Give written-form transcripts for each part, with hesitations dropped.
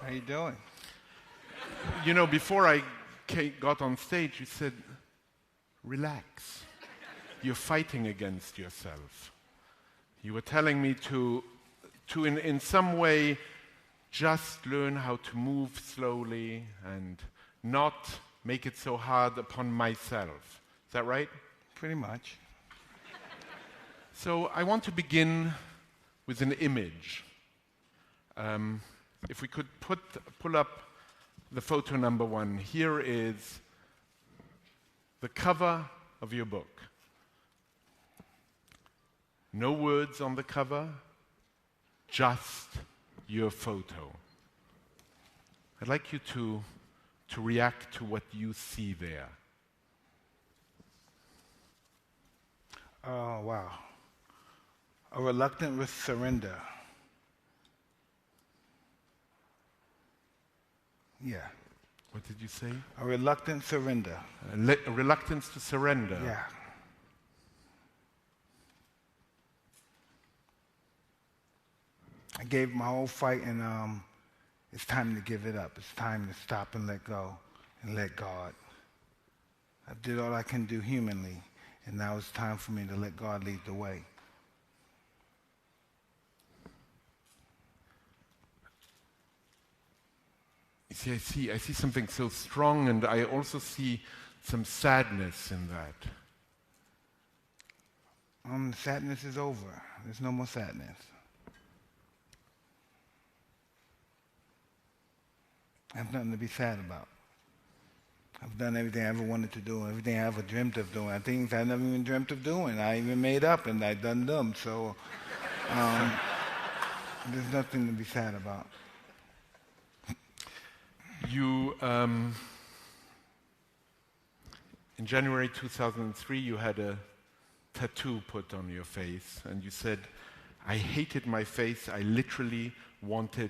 How you doing? You know, before I got on stage, you said, relax. You're fighting against yourself. You were telling me to in some way, just learn how to move slowly and not make it so hard upon myself. Is that right? Pretty much. So I want to begin with an image. If we could pull up the photo number 1. Here is the cover of your book. No words on the cover, just your photo. I'd like you to react to what you see there. Oh, wow. A reluctant surrender. Yeah. What did you say? A reluctant surrender. A reluctance to surrender. Yeah. I gave my whole fight, and it's time to give it up. It's time to stop and let go and let God. I did all I can do humanly, and now it's time for me to let God lead the way. You see, I see something so strong, and I also see some sadness in that. Sadness is over. There's no more sadness. I have nothing to be sad about. I've done everything I ever wanted to do, everything I ever dreamt of doing. Things I never even dreamt of doing. I even made up, and I've done them. So there's nothing to be sad about. You, in January 2003, you had a tattoo put on your face, and you said, I hated my face. I literally wanted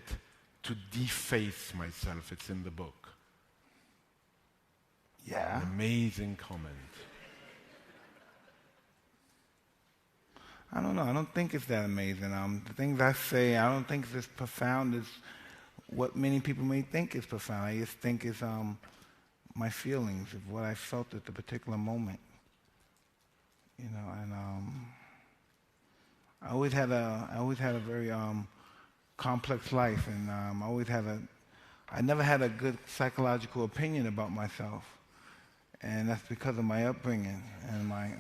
to deface myself. It's in the book. Yeah. An amazing comment. I don't know. I don't think it's that amazing. The things I say, I don't think it's as profound as what many people may think is profound. I just think it's my feelings of what I felt at the particular moment. You know, and I always had a very complex life, and I never had a good psychological opinion about myself, and that's because of my upbringing and my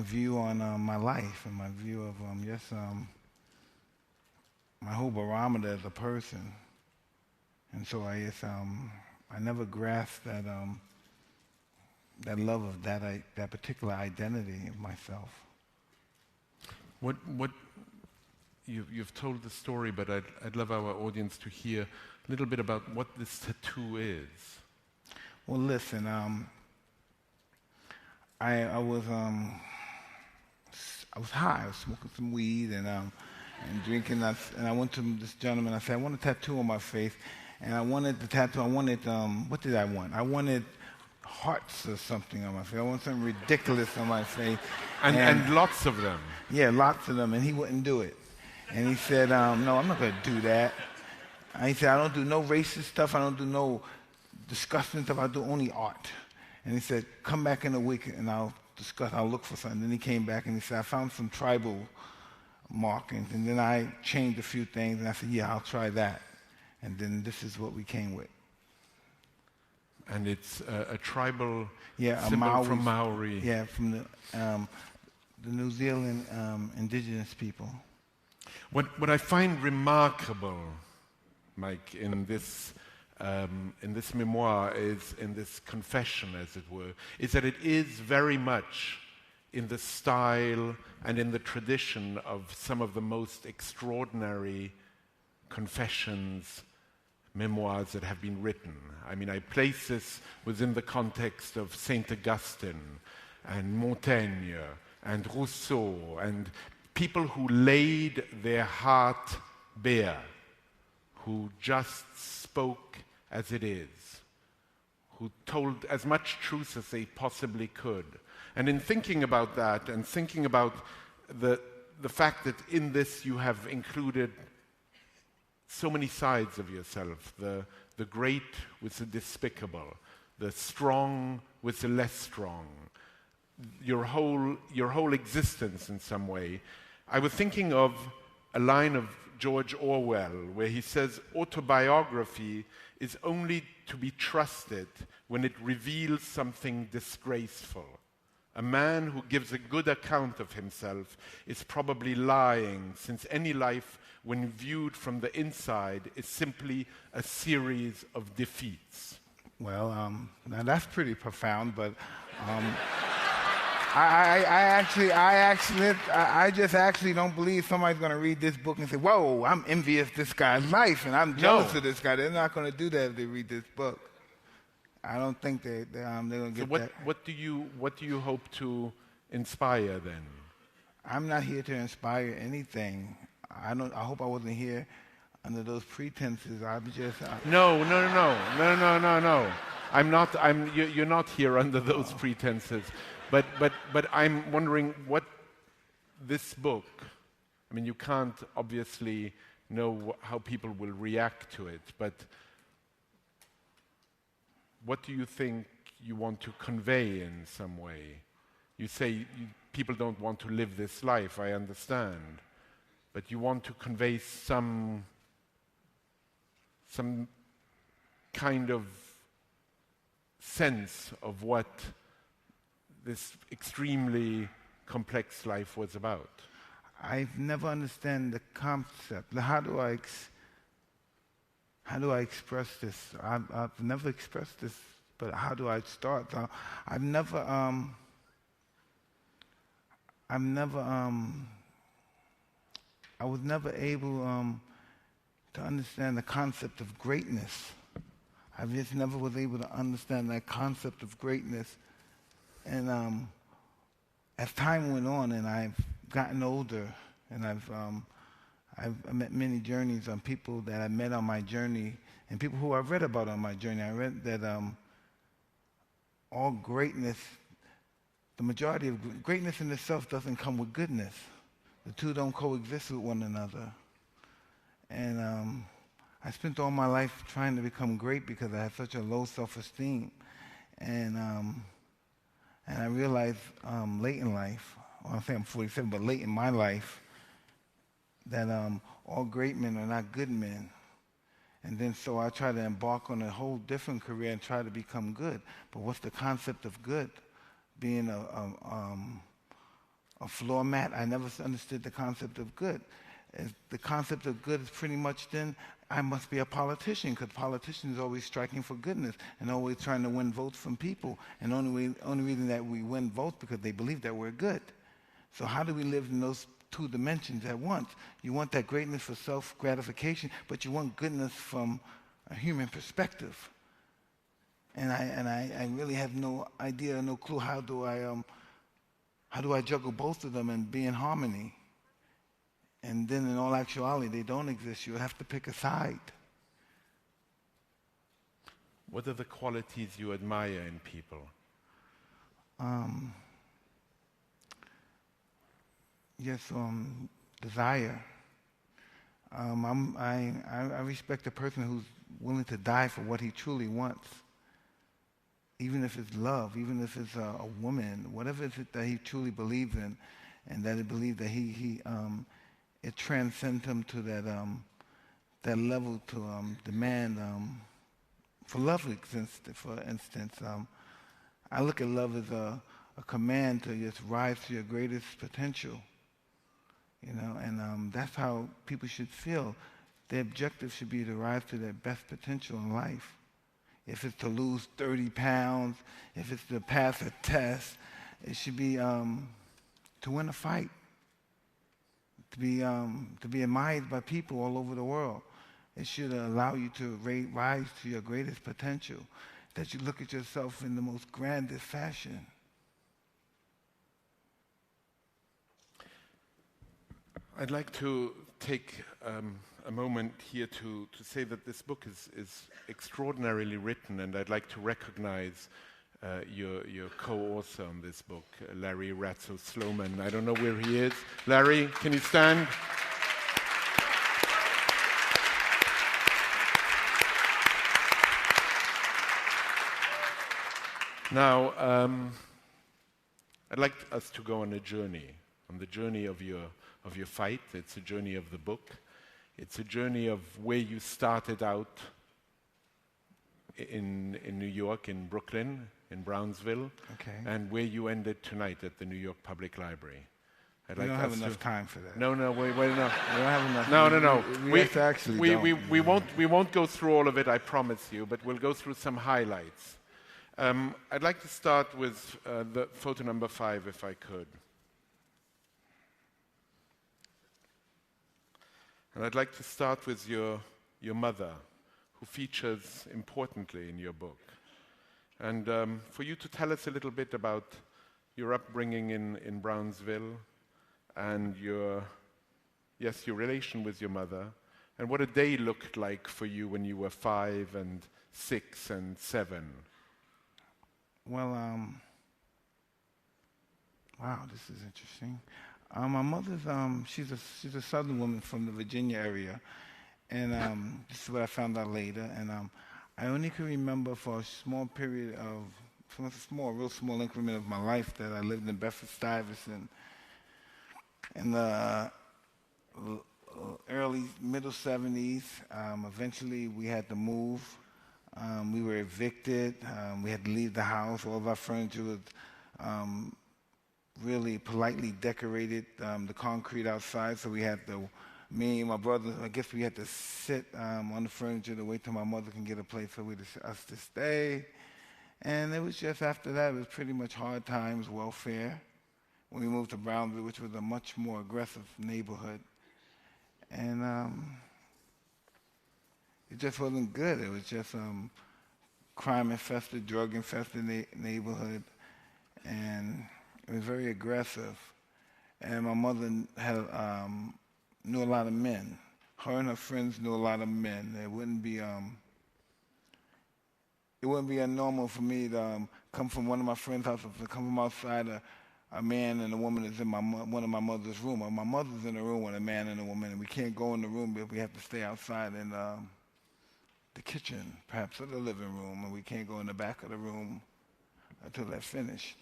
view on my life and my view of my whole barometer as a person. And so I never grasped that love of that particular identity of myself. What you've told the story, but I'd love our audience to hear a little bit about what this tattoo is. Well, listen, I was high. I was smoking some weed and drinking. And I went to this gentleman. I said, I want a tattoo on my face, and I wanted the tattoo. I wanted what did I want? I wanted hearts or something on my face. I wanted something ridiculous on my face. And lots of them. Yeah, lots of them. And he wouldn't do it. And he said, no, I'm not going to do that. And he said, I don't do no racist stuff. I don't do no disgusting stuff. I do only art. And he said, come back in a week and I'll look for something. Then he came back and he said, I found some tribal markings. And then I changed a few things. And I said, yeah, I'll try that. And then this is what we came with. And it's a tribal symbol from Maori. Yeah, from the New Zealand indigenous people. What I find remarkable, Mike, in this memoir, is in this confession, as it were, is that it is very much in the style and in the tradition of some of the most extraordinary confessions, memoirs that have been written. I mean, I place this within the context of Saint Augustine and Montaigne and Rousseau and people who laid their heart bare, who just spoke as it is, who told as much truth as they possibly could. And in thinking about that and thinking about the fact that in this you have included so many sides of yourself, the great with the despicable, the strong with the less strong, your whole existence in some way. I was thinking of a line of George Orwell where he says autobiography is only to be trusted when it reveals something disgraceful. A man who gives a good account of himself is probably lying, since any life, when viewed from the inside, is simply a series of defeats. Well, now that's pretty profound, but I just actually don't believe somebody's going to read this book and say, whoa, I'm envious of this guy's life and I'm jealous of this guy. They're not going to do that if they read this book. I don't think they're going to get that. What do you hope to inspire then? I'm not here to inspire anything. I hope I wasn't here under those pretenses. I'm just No. I'm not. You're not here under those pretenses. But I'm wondering what this book. I mean, you can't obviously know how people will react to it, but what do you think you want to convey in some way? You say people don't want to live this life, I understand, but you want to convey some kind of sense of what this extremely complex life was about. I've never understand the concept. How do I express this? I've never expressed this, but how do I start? I was never able to understand the concept of greatness. I just never was able to understand that concept of greatness. And as time went on and I've gotten older and I've met many journeys on people that I met on my journey and people who I've read about on my journey. I read that all greatness, the majority of greatness in itself doesn't come with goodness. The two don't coexist with one another. And I spent all my life trying to become great because I had such a low self-esteem. And I realized late in life, well, I'm saying I'm 47, but late in my life, that all great men are not good men. And then so I tried to embark on a whole different career and try to become good. But what's the concept of good? Being a floor mat, I never understood the concept of good. The concept of good is pretty much then I must be a politician, because politicians are always striking for goodness and always trying to win votes from people. And only reason that we win votes because they believe that we're good. So how do we live in those two dimensions at once? You want that greatness for self-gratification, but you want goodness from a human perspective. And I really have no idea, no clue how do I juggle both of them and be in harmony. And then in all actuality, they don't exist. You have to pick a side. What are the qualities you admire in people? Desire. I respect a person who's willing to die for what he truly wants. Even if it's love, even if it's a woman, whatever it is that he truly believes in, and that he believes that it transcends him to that level to demand for love. For instance, I look at love as a command to just rise to your greatest potential. You know, and that's how people should feel. Their objective should be to rise to their best potential in life. If it's to lose 30 pounds, if it's to pass a test, it should be to win a fight, to be admired by people all over the world. It should allow you to rise to your greatest potential, that you look at yourself in the most grandest fashion. I'd like to take a moment here to say that this book is extraordinarily written, and I'd like to recognize your co-author on this book, Larry Ratzo-Sloman. I don't know where he is. Larry, can you stand? Now, I'd like us to go on a journey, on the journey of your fight. It's a journey of the book. It's a journey of where you started out in New York, in Brooklyn, in Brownsville, Okay. and where you ended tonight at the New York Public Library. We don't have enough time for that. No, no, wait, no. We don't have enough. No. We actually don't. We won't go through all of it, I promise you, but we'll go through some highlights. I'd like to start with the photo number 5, if I could. And I'd like to start with your mother, who features importantly in your book. And for you to tell us a little bit about your upbringing in Brownsville and your relation with your mother, and what a day looked like for you when you were 5 and 6 and 7. Well, wow, this is interesting. My mother's she's a Southern woman from the Virginia area, and this is what I found out later. And I only can remember for a small period of, real small increment of my life that I lived in Bedford-Stuyvesant in the early middle 70s. Eventually, we had to move. We were evicted. We had to leave the house. All of our furniture was really politely decorated, the concrete outside, so we had to, me and my brother, I guess we had to sit on the furniture to wait till my mother can get a place for us to stay. And it was just after that, it was pretty much hard times, welfare, when we moved to Brownsville, which was a much more aggressive neighborhood. And it just wasn't good. It was just crime-infested, drug-infested neighborhood, and it was very aggressive. And my mother knew a lot of men. Her and her friends knew a lot of men. It wouldn't be abnormal for me to come from one of my friends' houses, to come from outside a man and a woman is in one of my mother's room. Or my mother's in a room with a man and a woman, and we can't go in the room, but we have to stay outside in the kitchen, perhaps, or the living room, and we can't go in the back of the room until they're finished.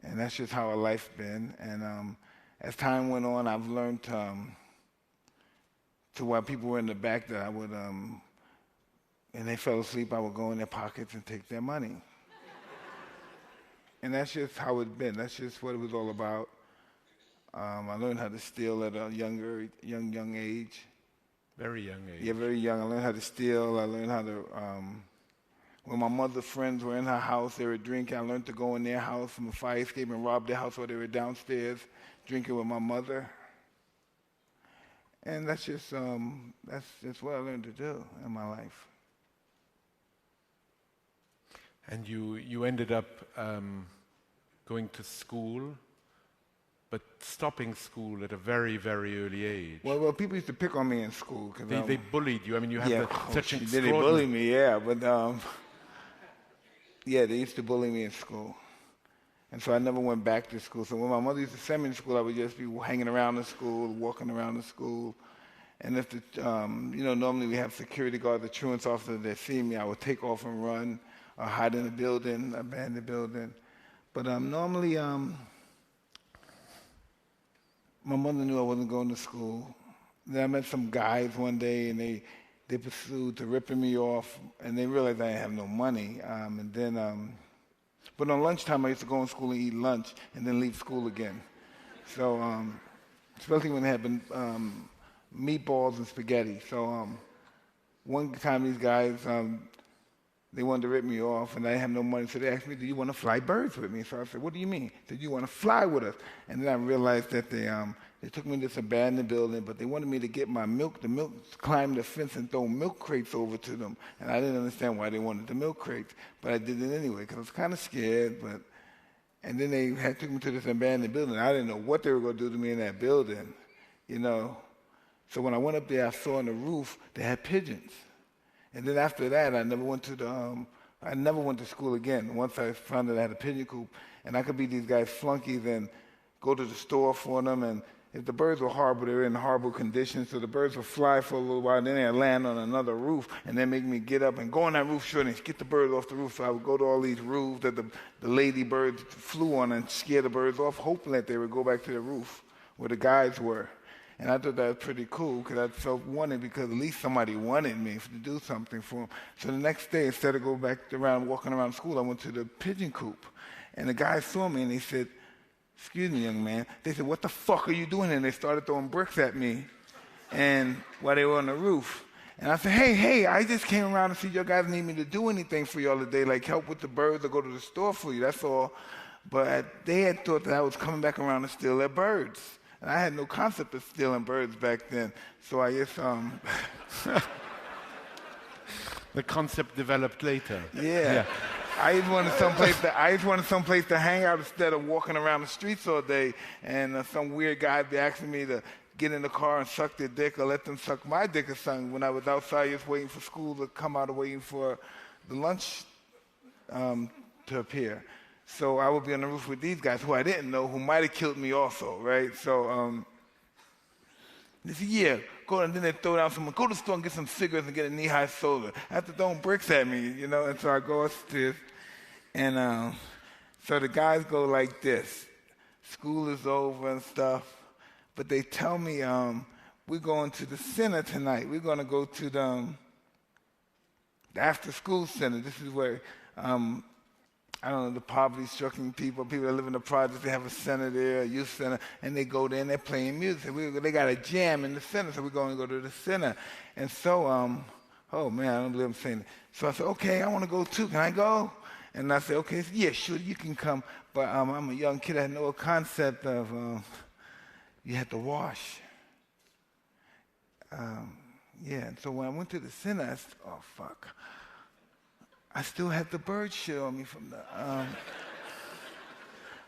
And that's just how our life's been. And as time went on, I've learned to while people were in the back that I would, and they fell asleep, I would go in their pockets and take their money. And that's just how it's been. That's just what it was all about. I learned how to steal at a young age. Very young age. Yeah, very young. I learned how to steal. I learned how to, when my mother's friends were in her house, they were drinking. I learned to go in their house from a fire escape and rob their house while they were downstairs drinking with my mother. And that's just what I learned to do in my life. And you ended up going to school, but stopping school at a very, very early age. Well, people used to pick on me in school. Cause, they bullied you. I mean, you have such an Did they bully me? Yeah, but yeah, they used to bully me in school. And so I never went back to school. So when my mother used to send me to school, I would just be hanging around the school, walking around the school. And if normally we have security guard, the truant's officer, they see me, I would take off and run, or hide in a building, abandon the building. But normally, my mother knew I wasn't going to school. Then I met some guys one day, and they pursued to ripping me off, and they realized I didn't have no money. But on lunchtime, I used to go in school and eat lunch, and then leave school again. So, especially when they had meatballs and spaghetti. So, one time these guys, they wanted to rip me off, and I didn't have no money, so they asked me, do you want to fly birds with me? So I said, what do you mean? They said, you want to fly with us? And then I realized that they took me to this abandoned building, but they wanted me to get my milk, climb the fence and throw milk crates over to them. And I didn't understand why they wanted the milk crates, but I did it anyway, because I was kind of scared. And then they took me to this abandoned building. I didn't know what they were going to do to me in that building, So when I went up there, I saw on the roof, they had pigeons. And then after that, I never went to school again. Once I found that I had a pigeon coop, and I could be these guys' flunkies and go to the store for them. And if the birds were horrible, they were in horrible conditions. So the birds would fly for a little while, then they'd land on another roof, and then make me get up and go on that roof, sure, and get the birds off the roof. So I would go to all these roofs that the lady birds flew on and scare the birds off, hoping that they would go back to the roof where the guys were. And I thought that was pretty cool because I felt wanted because at least somebody wanted me to do something for them. So the next day, instead of going back around, walking around school, I went to the pigeon coop. And the guy saw me and he said, "Excuse me, young man." They said, "What the fuck are you doing?" And they started throwing bricks at me and while they were on the roof. And I said, hey, I just came around to see you guys need me to do anything for y'all today, like help with the birds or go to the store for you, that's all. But they had thought that I was coming back around to steal their birds. And I had no concept of stealing birds back then. So I guess, The concept developed later. yeah. I just wanted someplace to hang out instead of walking around the streets all day. And some weird guy would be asking me to get in the car and suck their dick or let them suck my dick or something when I was outside just waiting for school to come out or waiting for the lunch to appear. So I would be on the roof with these guys who I didn't know, who might have killed me also, right? So they said, "Yeah, go." And then they throw down someone, "Go to the store and get some cigarettes and get a knee-high soda." After throwing bricks at me, you know. And so I go upstairs, and so the guys go like this. School is over and stuff, but they tell me we're going to the center tonight. We're going to go to the after-school center. This is where I don't know, the poverty-stricken people that live in the projects, they have a center there, a youth center, and they go there and they're playing music. They got a jam in the center, so we're going to go to the center. And so, oh man, I don't believe I'm saying it. So I said, "Okay, I want to go too. Can I go?" And I said, "Okay." He said, "Yeah, sure, you can come." But I'm a young kid. I had no concept of you had to wash. Yeah, and so when I went to the center, I said, "Oh, fuck. I still had the bird shit on me from the,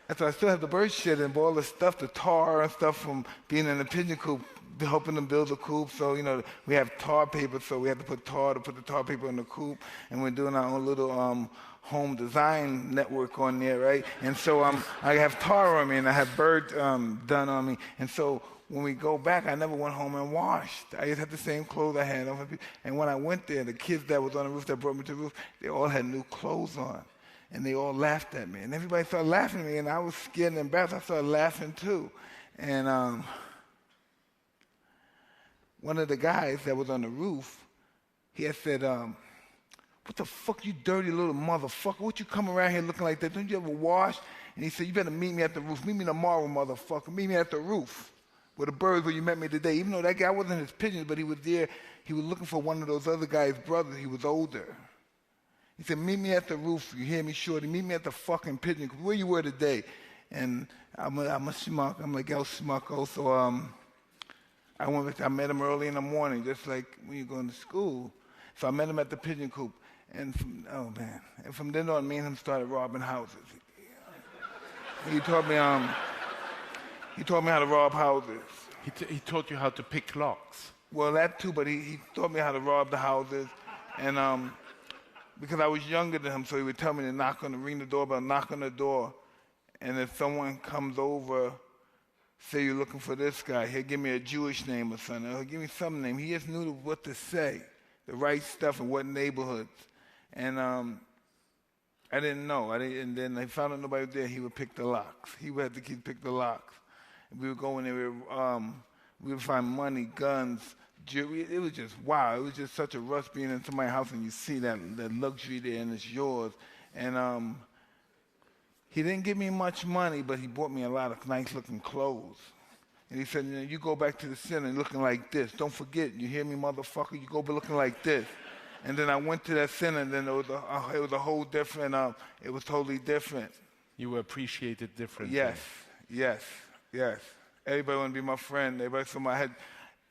and so I still have the bird shit and all the stuff, the tar and stuff from being in the pigeon coop, helping them build the coop. So, you know, we have tar paper, so we have to put the tar paper in the coop, and we're doing our own little home design network on there, right? And so I have tar on me and I have bird done on me. And so when we go back, I never went home and washed. I just had the same clothes I had on. And when I went there, the kids that was on the roof that brought me to the roof, they all had new clothes on. And they all laughed at me. And everybody started laughing at me, and I was scared and embarrassed. I started laughing too. And one of the guys that was on the roof, he had said, "What the fuck, you dirty little motherfucker? What you come around here looking like that? Don't you ever wash?" And he said, "You better meet me at the roof. Meet me tomorrow, motherfucker. Meet me at the roof with the birds where you met me today." Even though that guy wasn't his pigeons, but he was there. He was looking for one of those other guys' brothers. He was older. He said, "Meet me at the roof. You hear me, shorty? Meet me at the fucking pigeon. Where you were today?" And I'm a schmuck. I'm like, "Yo, schmucko." So I met him early in the morning, just like when you're going to school. So I met him at the pigeon coop. And from then on, me and him started robbing houses. He taught me how to rob houses. He taught you how to pick locks. Well, that too, but he taught me how to rob the houses. And because I was younger than him, so he would tell me to ring the doorbell, knock on the door. And if someone comes over, say you're looking for this guy, he'll give me a Jewish name or something. He'll give me some name. He just knew what to say, the right stuff and what neighborhoods. And I didn't know. And then I found out nobody was there. He would pick the locks. He would have the kids pick the locks. And we would go in there. We would find money, guns, jewelry. It was just wow. It was just such a rush being in somebody's house and you see that luxury there and it's yours. And he didn't give me much money, but he bought me a lot of nice-looking clothes. And he said, "You go back to the center looking like this. Don't forget, you hear me, motherfucker? You go looking like this." And then I went to that center, and then it was a whole different. It was totally different. You were appreciated differently. Yes. Everybody wanted to be my friend. Everybody. So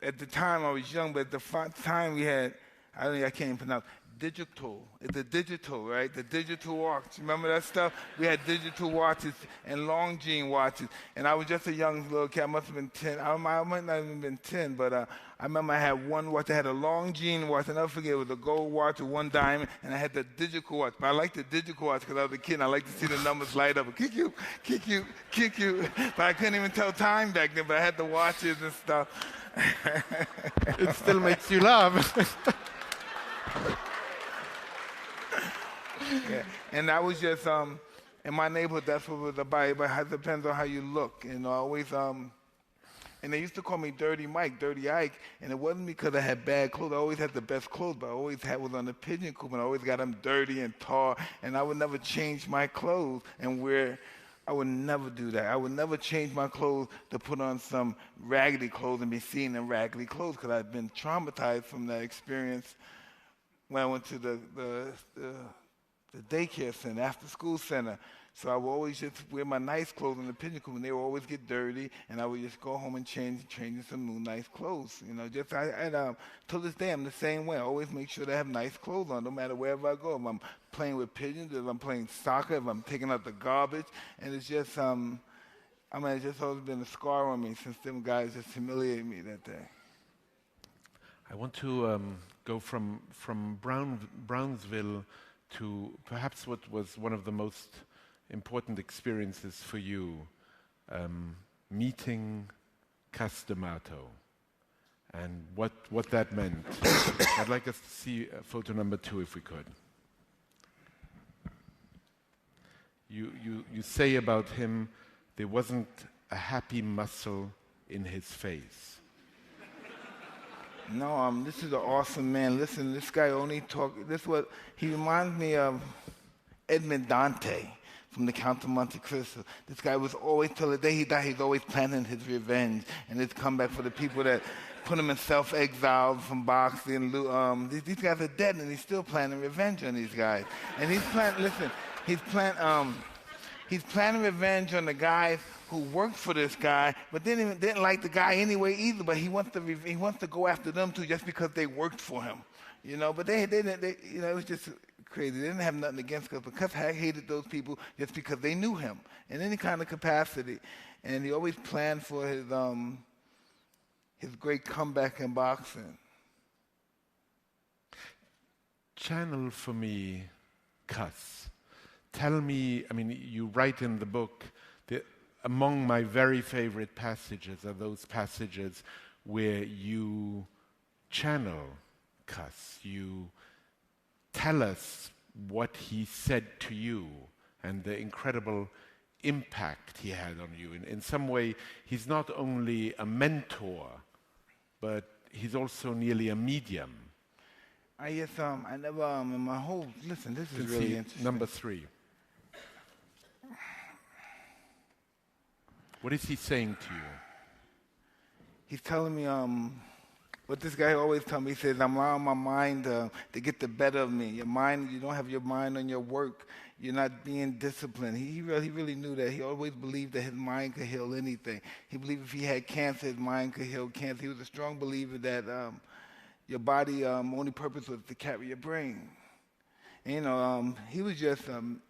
at the time I was young, but at the time we had, I can't even pronounce, digital. It's a digital, right? The digital watch. Remember that stuff? We had digital watches and long jean watches. And I was just a young little kid. I must have been 10. I might not have even been 10, but I remember I had one watch. I had a long jean watch. I'll never forget. It was a gold watch with one diamond, and I had the digital watch. But I liked the digital watch because I was a kid, and I liked to see the numbers light up. Kick you, kick you, kick you. But I couldn't even tell time back then, but I had the watches and stuff. It still makes you laugh. Yeah. And I was just, in my neighborhood, that's what was about. But it depends on how you look. You know, I always, and they used to call me Dirty Mike, Dirty Ike. And it wasn't because I had bad clothes. I always had the best clothes, but I always was on the pigeon coop, and I always got them dirty and tall. And I would never change my clothes and I would never do that. I would never change my clothes to put on some raggedy clothes and be seen in raggedy clothes because I'd been traumatized from that experience when I went to the daycare center, after school center. So I would always just wear my nice clothes in the pigeon coop, and they would always get dirty, and I would just go home and change in some new nice clothes. You know, just till this day I'm the same way. I always make sure that I have nice clothes on, no matter wherever I go. If I'm playing with pigeons, if I'm playing soccer, if I'm taking out the garbage, and it's just it's just always been a scar on me since them guys just humiliated me that day. I want to go from Brownsville to perhaps what was one of the most important experiences for you, meeting Castamato and what that meant. I'd like us to see photo number 2 if we could. You say about him, there wasn't a happy muscle in his face. No, this is an awesome man. Listen, this guy only he reminds me of Edmond Dante from The Count of Monte Cristo. This guy was always, till the day he died, he's always planning his revenge and his comeback for the people that put him in self-exile from boxing. These guys are dead, and he's still planning revenge on these guys. And he's planning revenge on the guys who worked for this guy, but didn't like the guy anyway either. But he wants to go after them too, just because they worked for him, you know. But they you know, it was just crazy. They didn't have nothing against us, but Cuff hated those people just because they knew him in any kind of capacity, and he always planned for his great comeback in boxing. Channel for me, Cuss. Tell me, I mean, you write in the book that among my very favorite passages are those passages where you channel Cuss. You tell us what he said to you and the incredible impact he had on you. In some way, he's not only a mentor, but he's also nearly a medium. I never, in my whole, listen, this is really interesting. Number 3. What is he saying to you? He's telling me what this guy always tells me. He says, I'm allowing my mind to get the better of me. Your mind, you don't have your mind on your work. You're not being disciplined. He really knew that. He always believed that his mind could heal anything. He believed if he had cancer, his mind could heal cancer. He was a strong believer that your body only purpose was to carry your brain. And, you know, he was just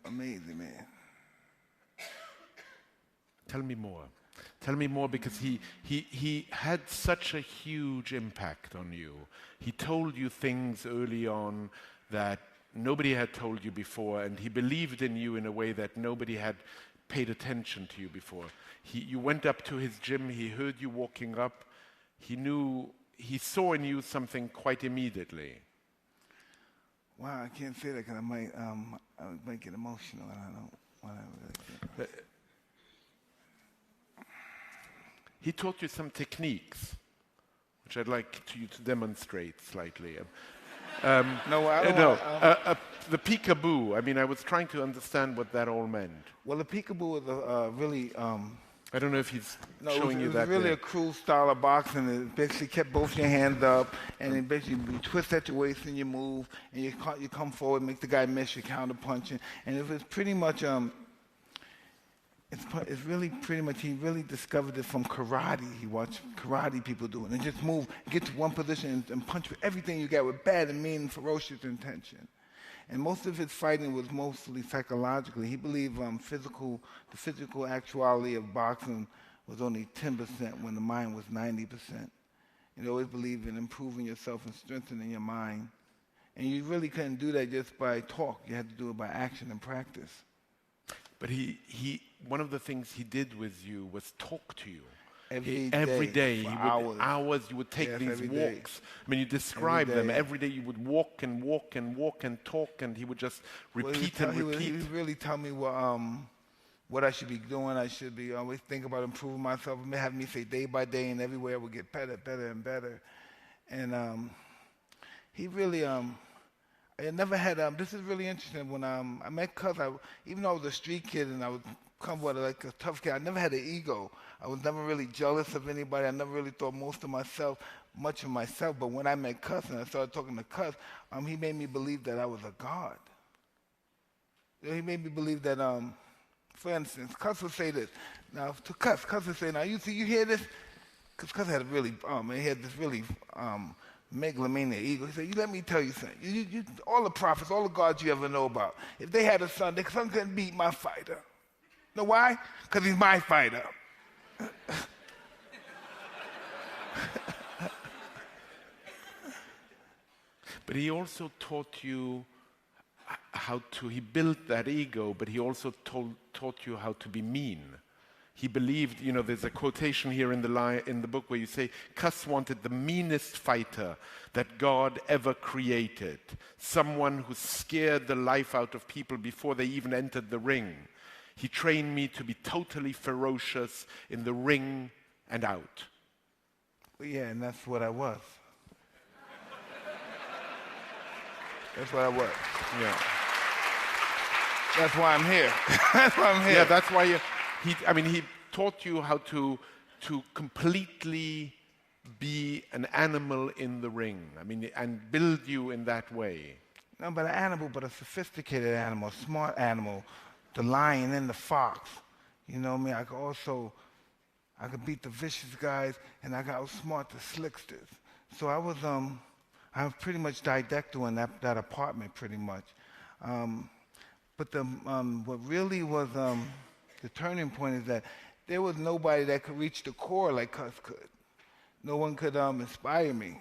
amazing, man. Tell me more. Tell me more, because he had such a huge impact on you. He told you things early on that nobody had told you before, and he believed in you in a way that nobody had paid attention to you before. You went up to his gym, he heard you walking up, he saw in you something quite immediately. Wow, I can't say that because I might get emotional, and I don't want to really. He taught you some techniques, which I'd like you to demonstrate slightly. No, I don't. The peekaboo. I mean, I was trying to understand what that all meant. Well, the peekaboo is really. I don't know if he's showing you that. It was really a cruel style of boxing. It basically kept both your hands up, and then basically you twist at your waist and you move, and you come forward, make the guy miss, you counter punching, and it was pretty much. it's really pretty much, he really discovered it from karate. He watched karate people do it and just move, get to one position and punch with everything you got with bad and mean, ferocious intention. And most of his fighting was mostly psychologically. He believed the physical actuality of boxing was only 10% when the mind was 90%. He always believed in improving yourself and strengthening your mind. And you really couldn't do that just by talk. You had to do it by action and practice. But one of the things he did with you was talk to you. Every day, for hours, you would take these walks. I mean, you described them. Every day you would walk and walk and walk and talk, and he would just repeat and repeat. He would really tell me what I should be doing. I should be always think about improving myself. He have me say day by day, and everywhere I would get better, better, and better. And he really, I never had, this is really interesting. When I met Cuz, even though I was a street kid and I was come with like a tough kid, I never had an ego. I was never really jealous of anybody. I never really thought much of myself. But when I met Cuz and I started talking to Cuz, he made me believe that I was a god. He made me believe that, for instance, Cuz would say this. Now, to Cuz would say, now, you hear this? Because Cuz had a really, he had this really megalomaniac ego. He said, you let me tell you something. You, all the prophets, all the gods you ever know about, if they had a son, their son couldn't beat my fighter. Know why? Because he's my fighter. But he also taught you he built that ego, but he also taught you how to be mean. He believed, there's a quotation here in the book where you say, Cus wanted the meanest fighter that God ever created, someone who scared the life out of people before they even entered the ring. He trained me to be totally ferocious in the ring and out. Yeah, and that's what I was. That's what I was. Yeah. That's why I'm here. That's why I'm here. Yeah, that's why he taught you how to completely be an animal in the ring. And build you in that way. No, but an animal, but a sophisticated animal, a smart animal, the lion and the fox. You know what I mean? I could beat the vicious guys, and I got outsmart the slicksters. So I was pretty much didactic in that apartment, pretty much. But what really was the turning point is that there was nobody that could reach the core like Cus could. No one could inspire me.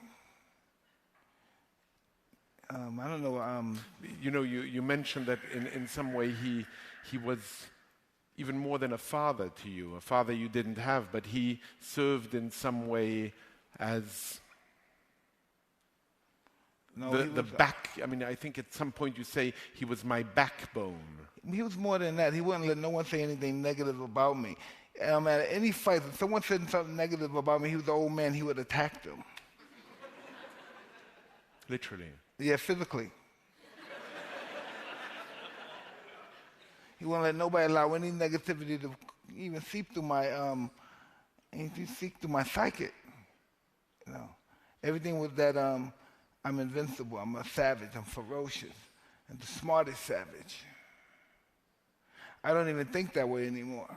I don't know. You mentioned that in some way he was even more than a father to you, a father you didn't have, but he served in some way as the back. I think at some point you say he was my backbone. He was more than that. He wouldn't let no one say anything negative about me. At any fight, if someone said something negative about me, he was the old man, he would attack them. Literally. Yeah, physically. He wouldn't let nobody allow any negativity to even seep through my psychic. Everything was that I'm invincible, I'm a savage, I'm ferocious, and the smartest savage. I don't even think that way anymore.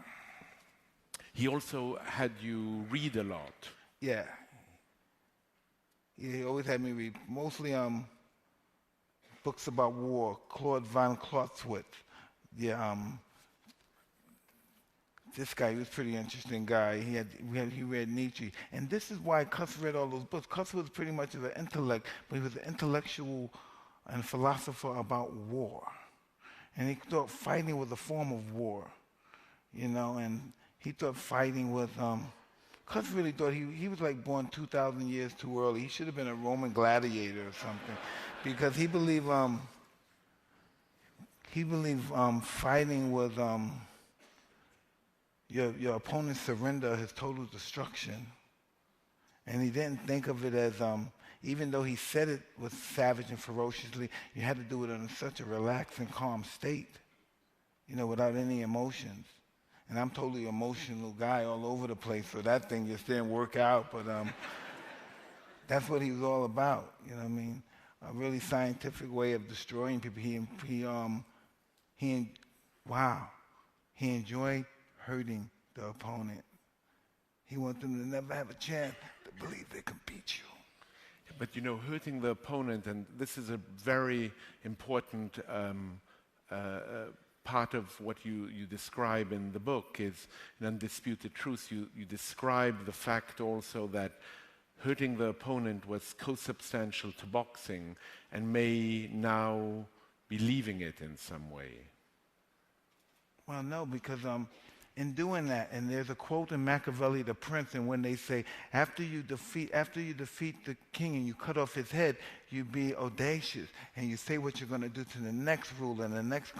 He also had you read a lot. Yeah. He always had me read mostly books about war. Claude von Clausewitz. Yeah, this guy, he was a pretty interesting guy. He read Nietzsche. And this is why Cus read all those books. Cus was pretty much of an intellect, but he was an intellectual and philosopher about war. And he thought fighting was a form of war, and he thought fighting was, Cus really thought he was like born 2,000 years too early. He should have been a Roman gladiator or something, because he believed fighting was your opponent's surrender, his total destruction. And he didn't think of it as, even though he said it was savage and ferociously, you had to do it in such a relaxed and calm state, without any emotions. And I'm totally emotional guy all over the place, so that thing just didn't work out. But that's what he was all about, A really scientific way of destroying people. He enjoyed hurting the opponent. He wants them to never have a chance to believe they can beat you. But you know, hurting the opponent, and this is a very important part of what you describe in the book, is in Undisputed Truth. You describe the fact also that hurting the opponent was co-substantial to boxing and may now be leaving it in some way. Well, no, because in doing that, and there's a quote in Machiavelli, The Prince, and when they say, after you defeat the king and you cut off his head, you be audacious and you say what you're going to do to the next ruler and the next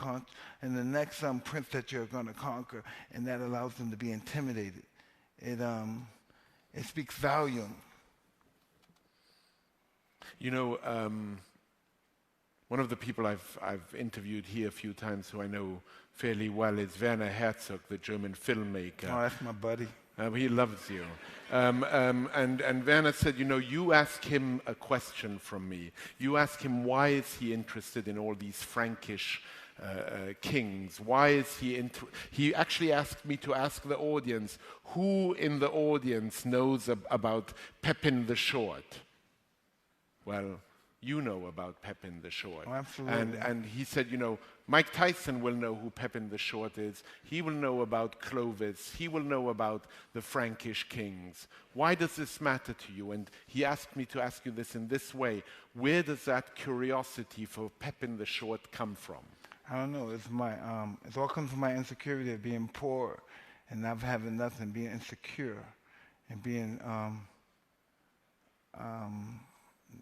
prince that you're going to conquer, and that allows them to be intimidated. It speaks volume. You know, one of the people I've interviewed here a few times who I know fairly well is Werner Herzog, the German filmmaker. Oh, that's my buddy. He loves you. And Werner said, you know, you ask him a question from me. You ask him why is he interested in all these Frankish kings? Why is he actually asked me to ask the audience, who in the audience knows about Pepin the Short? Well, you know about Pepin the Short. Oh, absolutely. And he said, you know, Mike Tyson will know who Pepin the Short is. He will know about Clovis. He will know about the Frankish kings. Why does this matter to you? And he asked me to ask you this in this way. Where does that curiosity for Pepin the Short come from? I don't know. It all comes from my insecurity of being poor and not having nothing, being insecure and being,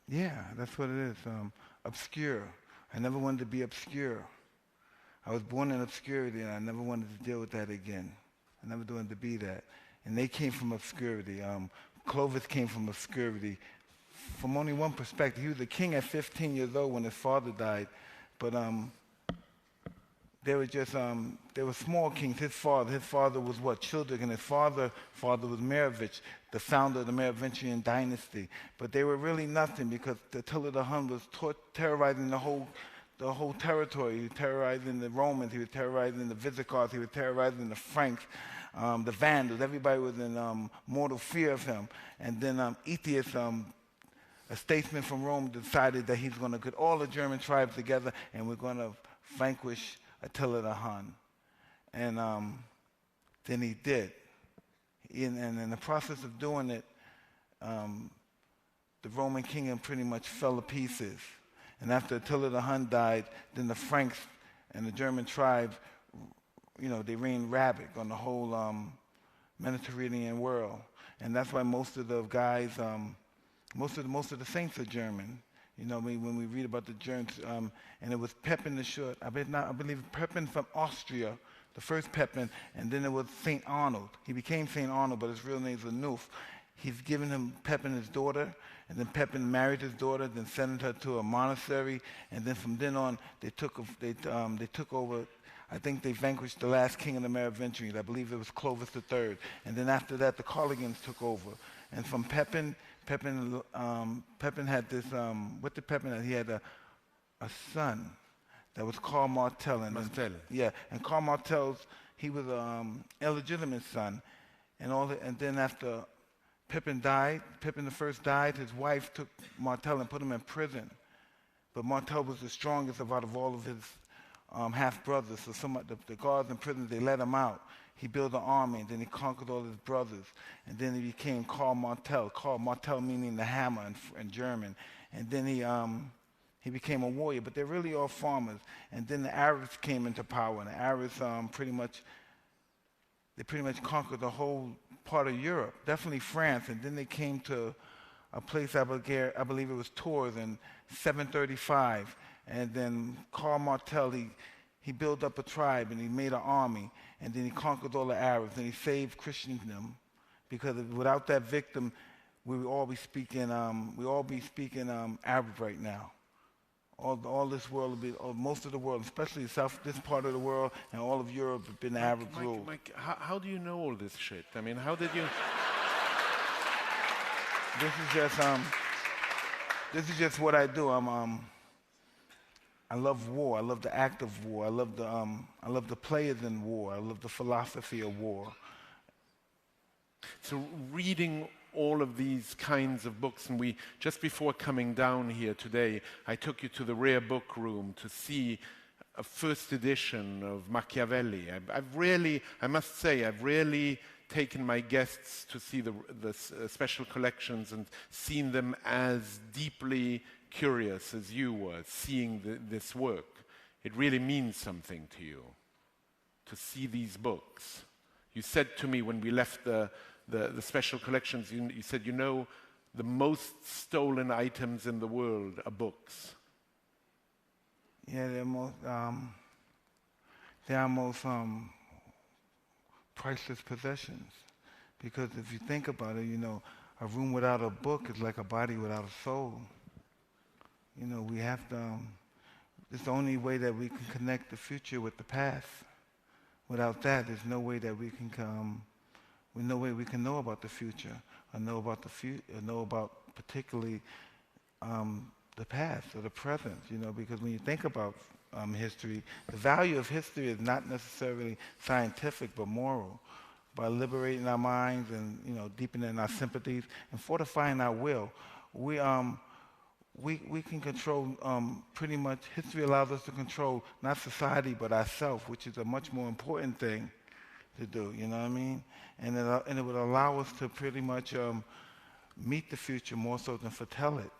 yeah, that's what it is. Obscure. I never wanted to be obscure. I was born in obscurity, and I never wanted to deal with that again. I never wanted to be that. And they came from obscurity. Clovis came from obscurity from only one perspective. He was a king at 15 years old when his father died, but they were small kings. His father was what? Childeric, and his father was Merovich, the founder of the Merovingian dynasty. But they were really nothing because Attila the Hun was terrorizing the whole territory. He was terrorizing the Romans. He was terrorizing the Visigoths. He was terrorizing the Franks, the Vandals. Everybody was in mortal fear of him. And then Aetius, a statesman from Rome, decided that he's going to get all the German tribes together and we're going to vanquish Attila the Hun. And then he did. And in the process of doing it, the Roman kingdom pretty much fell to pieces. And after Attila the Hun died, then the Franks and the German tribes, you know, they reigned rabbit on the whole Mediterranean world. And that's why most of the guys, most of the saints are German. You know, when we read about the Germans, and it was Pepin the Short. I believe Pepin from Austria, the first Pepin, and then it was St. Arnold. He became St. Arnold, but his real name is Anuf. He's given him Pepin his daughter, and then Pepin married his daughter, then sent her to a monastery, and then from then on they took over. I think they vanquished the last king of the Merovingians. I believe it was Clovis III, and then after that the Carlovingians took over. And from Pepin had this. What did Pepin have? He had a son that was Karl Martel. And Karl Martel's, he was an illegitimate son, and then after Pepin died, Pepin the First died, his wife took Martel and put him in prison. But Martel was the strongest out of all of his half-brothers. So the guards in prison, they let him out. He built an army, and then he conquered all his brothers. And then he became Karl Martel. Karl Martel meaning the hammer in German. And then he became a warrior. But they're really all farmers. And then the Arabs came into power. And the Arabs pretty much conquered the whole part of Europe, definitely France. And then they came to a place, I believe it was Tours in 735. And then Karl Martel, he built up a tribe and he made an army. And then he conquered all the Arabs and he saved Christendom, because without that victim, we would all be speaking Arab right now. All this world would be, most of the world, especially this part of the world and all of Europe, have been Arab ruled. Mike, how do you know all this shit? I mean, how did you? This is just what I do. I love war. I love the act of war. I love the players in war. I love the philosophy of war. So reading all of these kinds of books, and just before coming down here today, I took you to the rare book room to see a first edition of Machiavelli. I must say, I've really taken my guests to see the special collections and seen them as deeply curious as you were, seeing this work. It really means something to you to see these books. You said to me when we left the special collections, you said, the most stolen items in the world are books. Yeah, they are most priceless possessions. Because if you think about it, a room without a book is like a body without a soul. We have to, it's the only way that we can connect the future with the past. Without that, there's no way that we can no way we can know about the future, or know about particularly the past or the present, because when you think about history, the value of history is not necessarily scientific but moral. By liberating our minds and deepening our sympathies and fortifying our will, we can control pretty much. History allows us to control not society but ourselves, which is a much more important thing to do. You know what I mean? And it would allow us to pretty much meet the future more so than foretell it.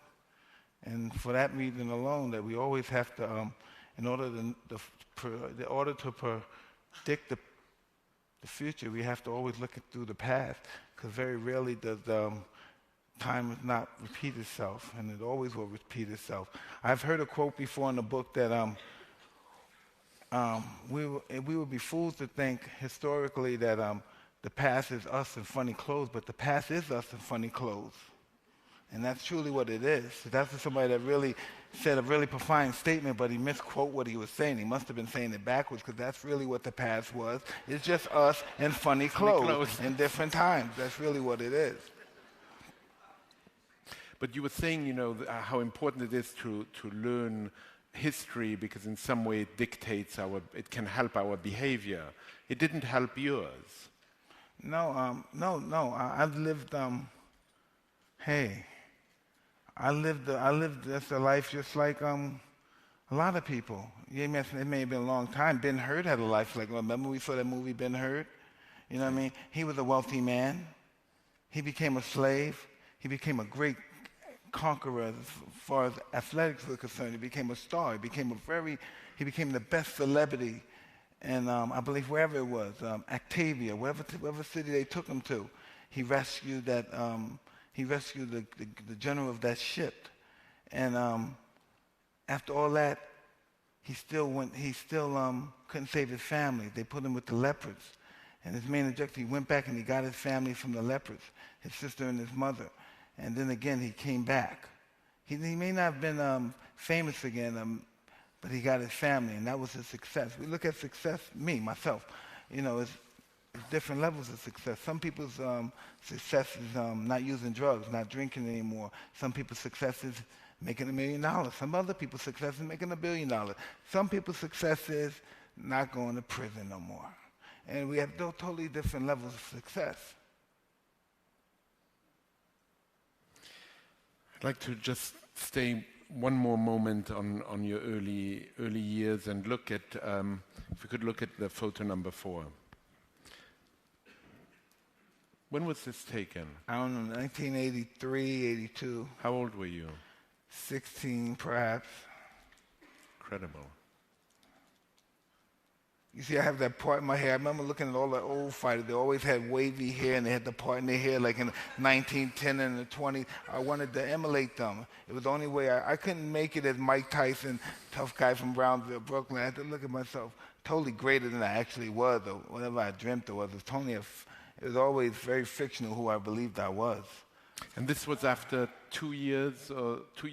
And for that reason alone, that we always have to, in order to predict the future, we have to always look through the past, because very rarely does time not repeat itself, and it always will repeat itself. I've heard a quote before in the book that we would be fools to think historically that the past is us in funny clothes, but the past is us in funny clothes. And that's truly what it is. That's somebody that really said a really profound statement, but he misquoted what he was saying. He must have been saying it backwards, because that's really what the past was. It's just us in funny clothes in different times. That's really what it is. But you were saying, how important it is to learn history, because in some way it can help our behavior. It didn't help yours. No. I've lived. I lived just a life just like a lot of people. It may have been a long time. Ben-Hur had a life like. Remember we saw that movie Ben-Hur? You know what I mean? He was a wealthy man. He became a slave. He became a great conqueror as far as athletics were concerned. He became a star. He became the best celebrity, and I believe wherever it was, Octavia, wherever city they took him to, he rescued that. He rescued the general of that ship, and after all that, he still couldn't save his family. They put him with the leopards, and his main objective, he went back and he got his family from the leopards, his sister and his mother. And then again, he came back. He may not have been famous again, but he got his family, and that was his success. We look at success, myself, it's different levels of success. Some people's success is not using drugs, not drinking anymore. Some people's success is making $1 million. Some other people's success is making $1 billion. Some people's success is not going to prison no more. And we have totally different levels of success. I'd like to just stay one more moment on your early years and look at, if we could look at the photo number 4. When was this taken? I don't know, 1983, 82. How old were you? 16, perhaps. Incredible. You see, I have that part in my hair. I remember looking at all the old fighters. They always had wavy hair, and they had the part in their hair like in the 1910 and the 20s. I wanted to emulate them. It was the only way. I couldn't make it as Mike Tyson, tough guy from Brownsville, Brooklyn. I had to look at myself totally greater than I actually was, or whatever I dreamt it was. It was always very fictional who I believed I was. And this was after 2 years or 3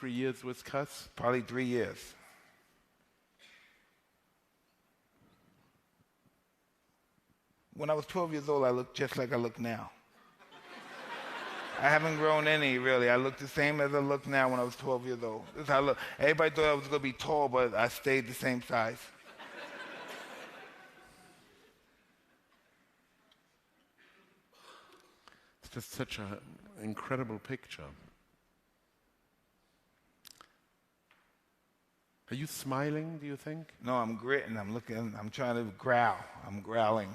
years with Cass? Probably 3 years. When I was 12 years old, I looked just like I look now. I haven't grown any, really. I look the same as I look now when I was 12 years old. This is how I look. Everybody thought I was going to be tall, but I stayed the same size. It's just such an incredible picture. Are you smiling, do you think? No, I'm gritting. I'm looking. I'm trying to growl. I'm growling.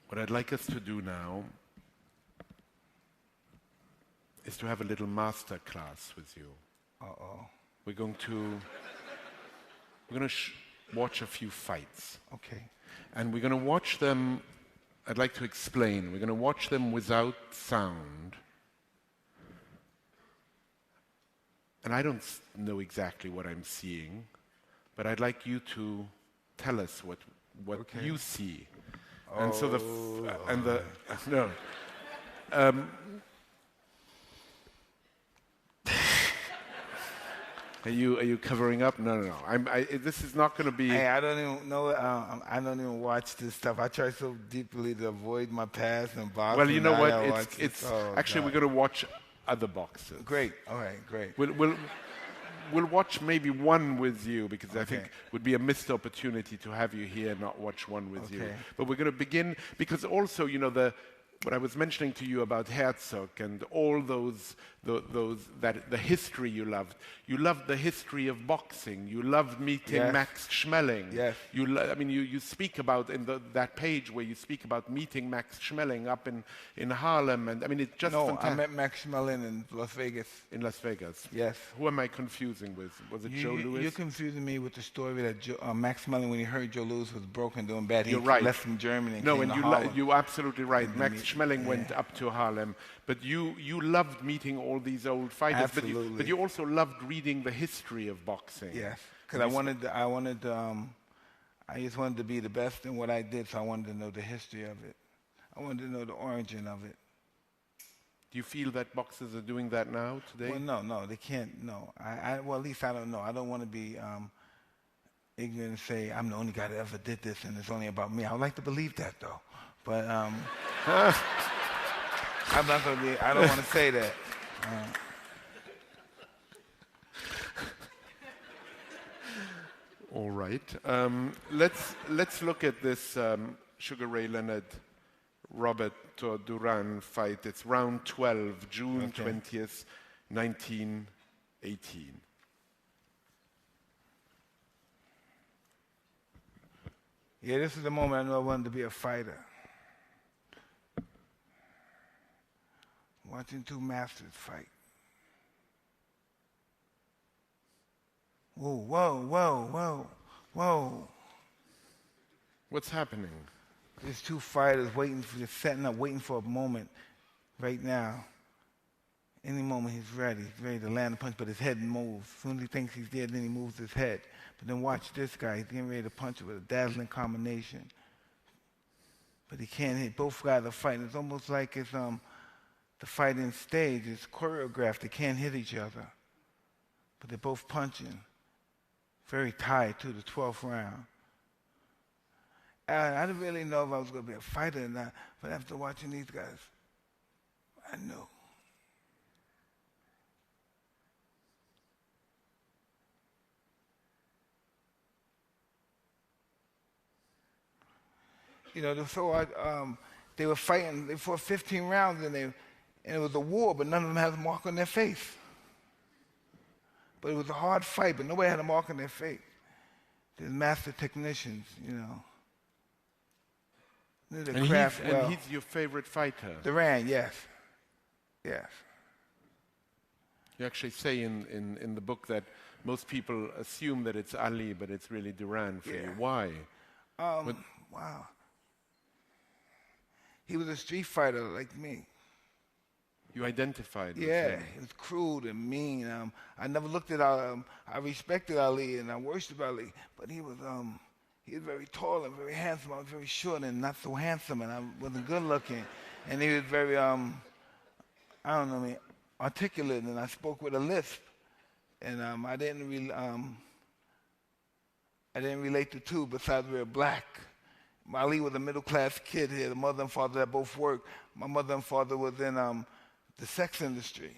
What I'd like us to do now is to have a little master class with you. Uh-oh. We're going to watch a few fights. Okay. And we're going to watch them, I'd like to explain, we're going to watch them without sound. And I don't know exactly what I'm seeing, but I'd like you to tell us what Okay. you see. Oh. And so no. Are you covering up? No. This is not going to be. Hey, I don't even know. I don't even watch this stuff. I try so deeply to avoid my past and boxing. Well, you know what? It's Actually, we're going to watch other boxes. Great. All right. Great. We'll watch maybe one with you because I think Okay. it would be a missed opportunity to have you here and not watch one with you. Okay. But we're going to begin because also, you know, what I was mentioning to you about Herzog and all the history you loved. You loved the history of boxing. You loved meeting Yes. Max Schmeling. Yes. You speak about in that page where you speak about meeting Max Schmeling up in Harlem, and I mean it's just No, fantastic. I met Max Schmeling in Las Vegas. In Las Vegas. Yes. Who am I confusing with? Was it Joe Louis? You're confusing me with the story that Max Schmeling, when he heard Joe Louis was broken doing bad, he You're right. left from Germany. And No, came and to Harlem. you're absolutely right. And Max Schmeling yeah. went up to Harlem, but you loved meeting all these old fighters. Absolutely. But you also loved reading the history of boxing. Yes, because I just wanted to be the best in what I did, so I wanted to know the history of it. I wanted to know the origin of it. Do you feel that boxers are doing that now today? Well, no, they can't. No, well, at least I don't know. I don't want to be ignorant and say I'm the only guy that ever did this, and it's only about me. I would like to believe that, though, but I'm not gonna be. I don't want to say that. All right. Let's look at this Sugar Ray Leonard Robert Duran fight. It's round 12, June 20th, 1918. Yeah, this is the moment I knew I wanted to be a fighter. Watching two masters fight. Whoa. What's happening? There's two fighters setting up, waiting for a moment right now. Any moment he's ready to land a punch, but his head moves. As soon as he thinks he's dead, then he moves his head. But then watch this guy, he's getting ready to punch it with a dazzling combination. But he can't hit. Both guys are fighting. It's almost like it's the fighting stage is choreographed. They can't hit each other. But they're both punching. Very tight to the 12th round. I didn't really know if I was going to be a fighter or not, but after watching these guys, I knew. You know, they were fighting. They fought 15 rounds, and it was a war, but none of them had a mark on their face. But it was a hard fight, but nobody had a mark on their face. They're master technicians, you know. And he's your favorite fighter. Duran, yes. Yes. You actually say in the book that most people assume that it's Ali, but it's really Duran for you. Why? Wow. He was a street fighter like me. You identified with Yeah, him. he was cruel and mean. I never looked at I respected Ali and I worshipped Ali, but he was very tall and very handsome. I was very short and not so handsome, and I wasn't good looking. And he was very articulate, and I spoke with a lisp. And I didn't really I didn't relate to two besides we were black. Ali was a middle-class kid. He had a mother and father that both worked. My mother and father was in the sex industry.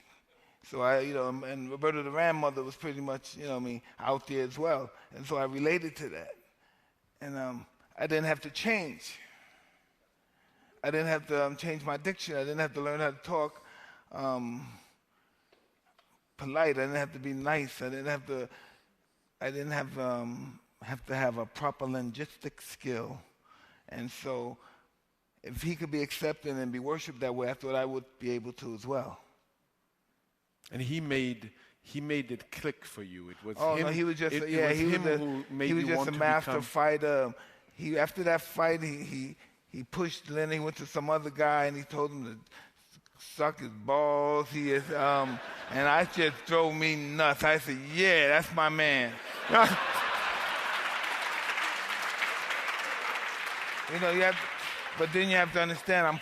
So and Roberta the grandmother was pretty much, out there as well. And so I related to that. And I didn't have to change. I didn't have to change my diction. I didn't have to learn how to talk polite. I didn't have to be nice. I didn't have to have a proper linguistic skill. And so if he could be accepted and be worshipped that way, I thought I would be able to as well. And he made it click for you. It was oh him. No, he was just who made he was you just want a to master become fighter. After that fight, he pushed Lynn. He went to some other guy and he told him to suck his balls. And I just drove me nuts. I said, yeah, that's my man. But then you have to understand, I'm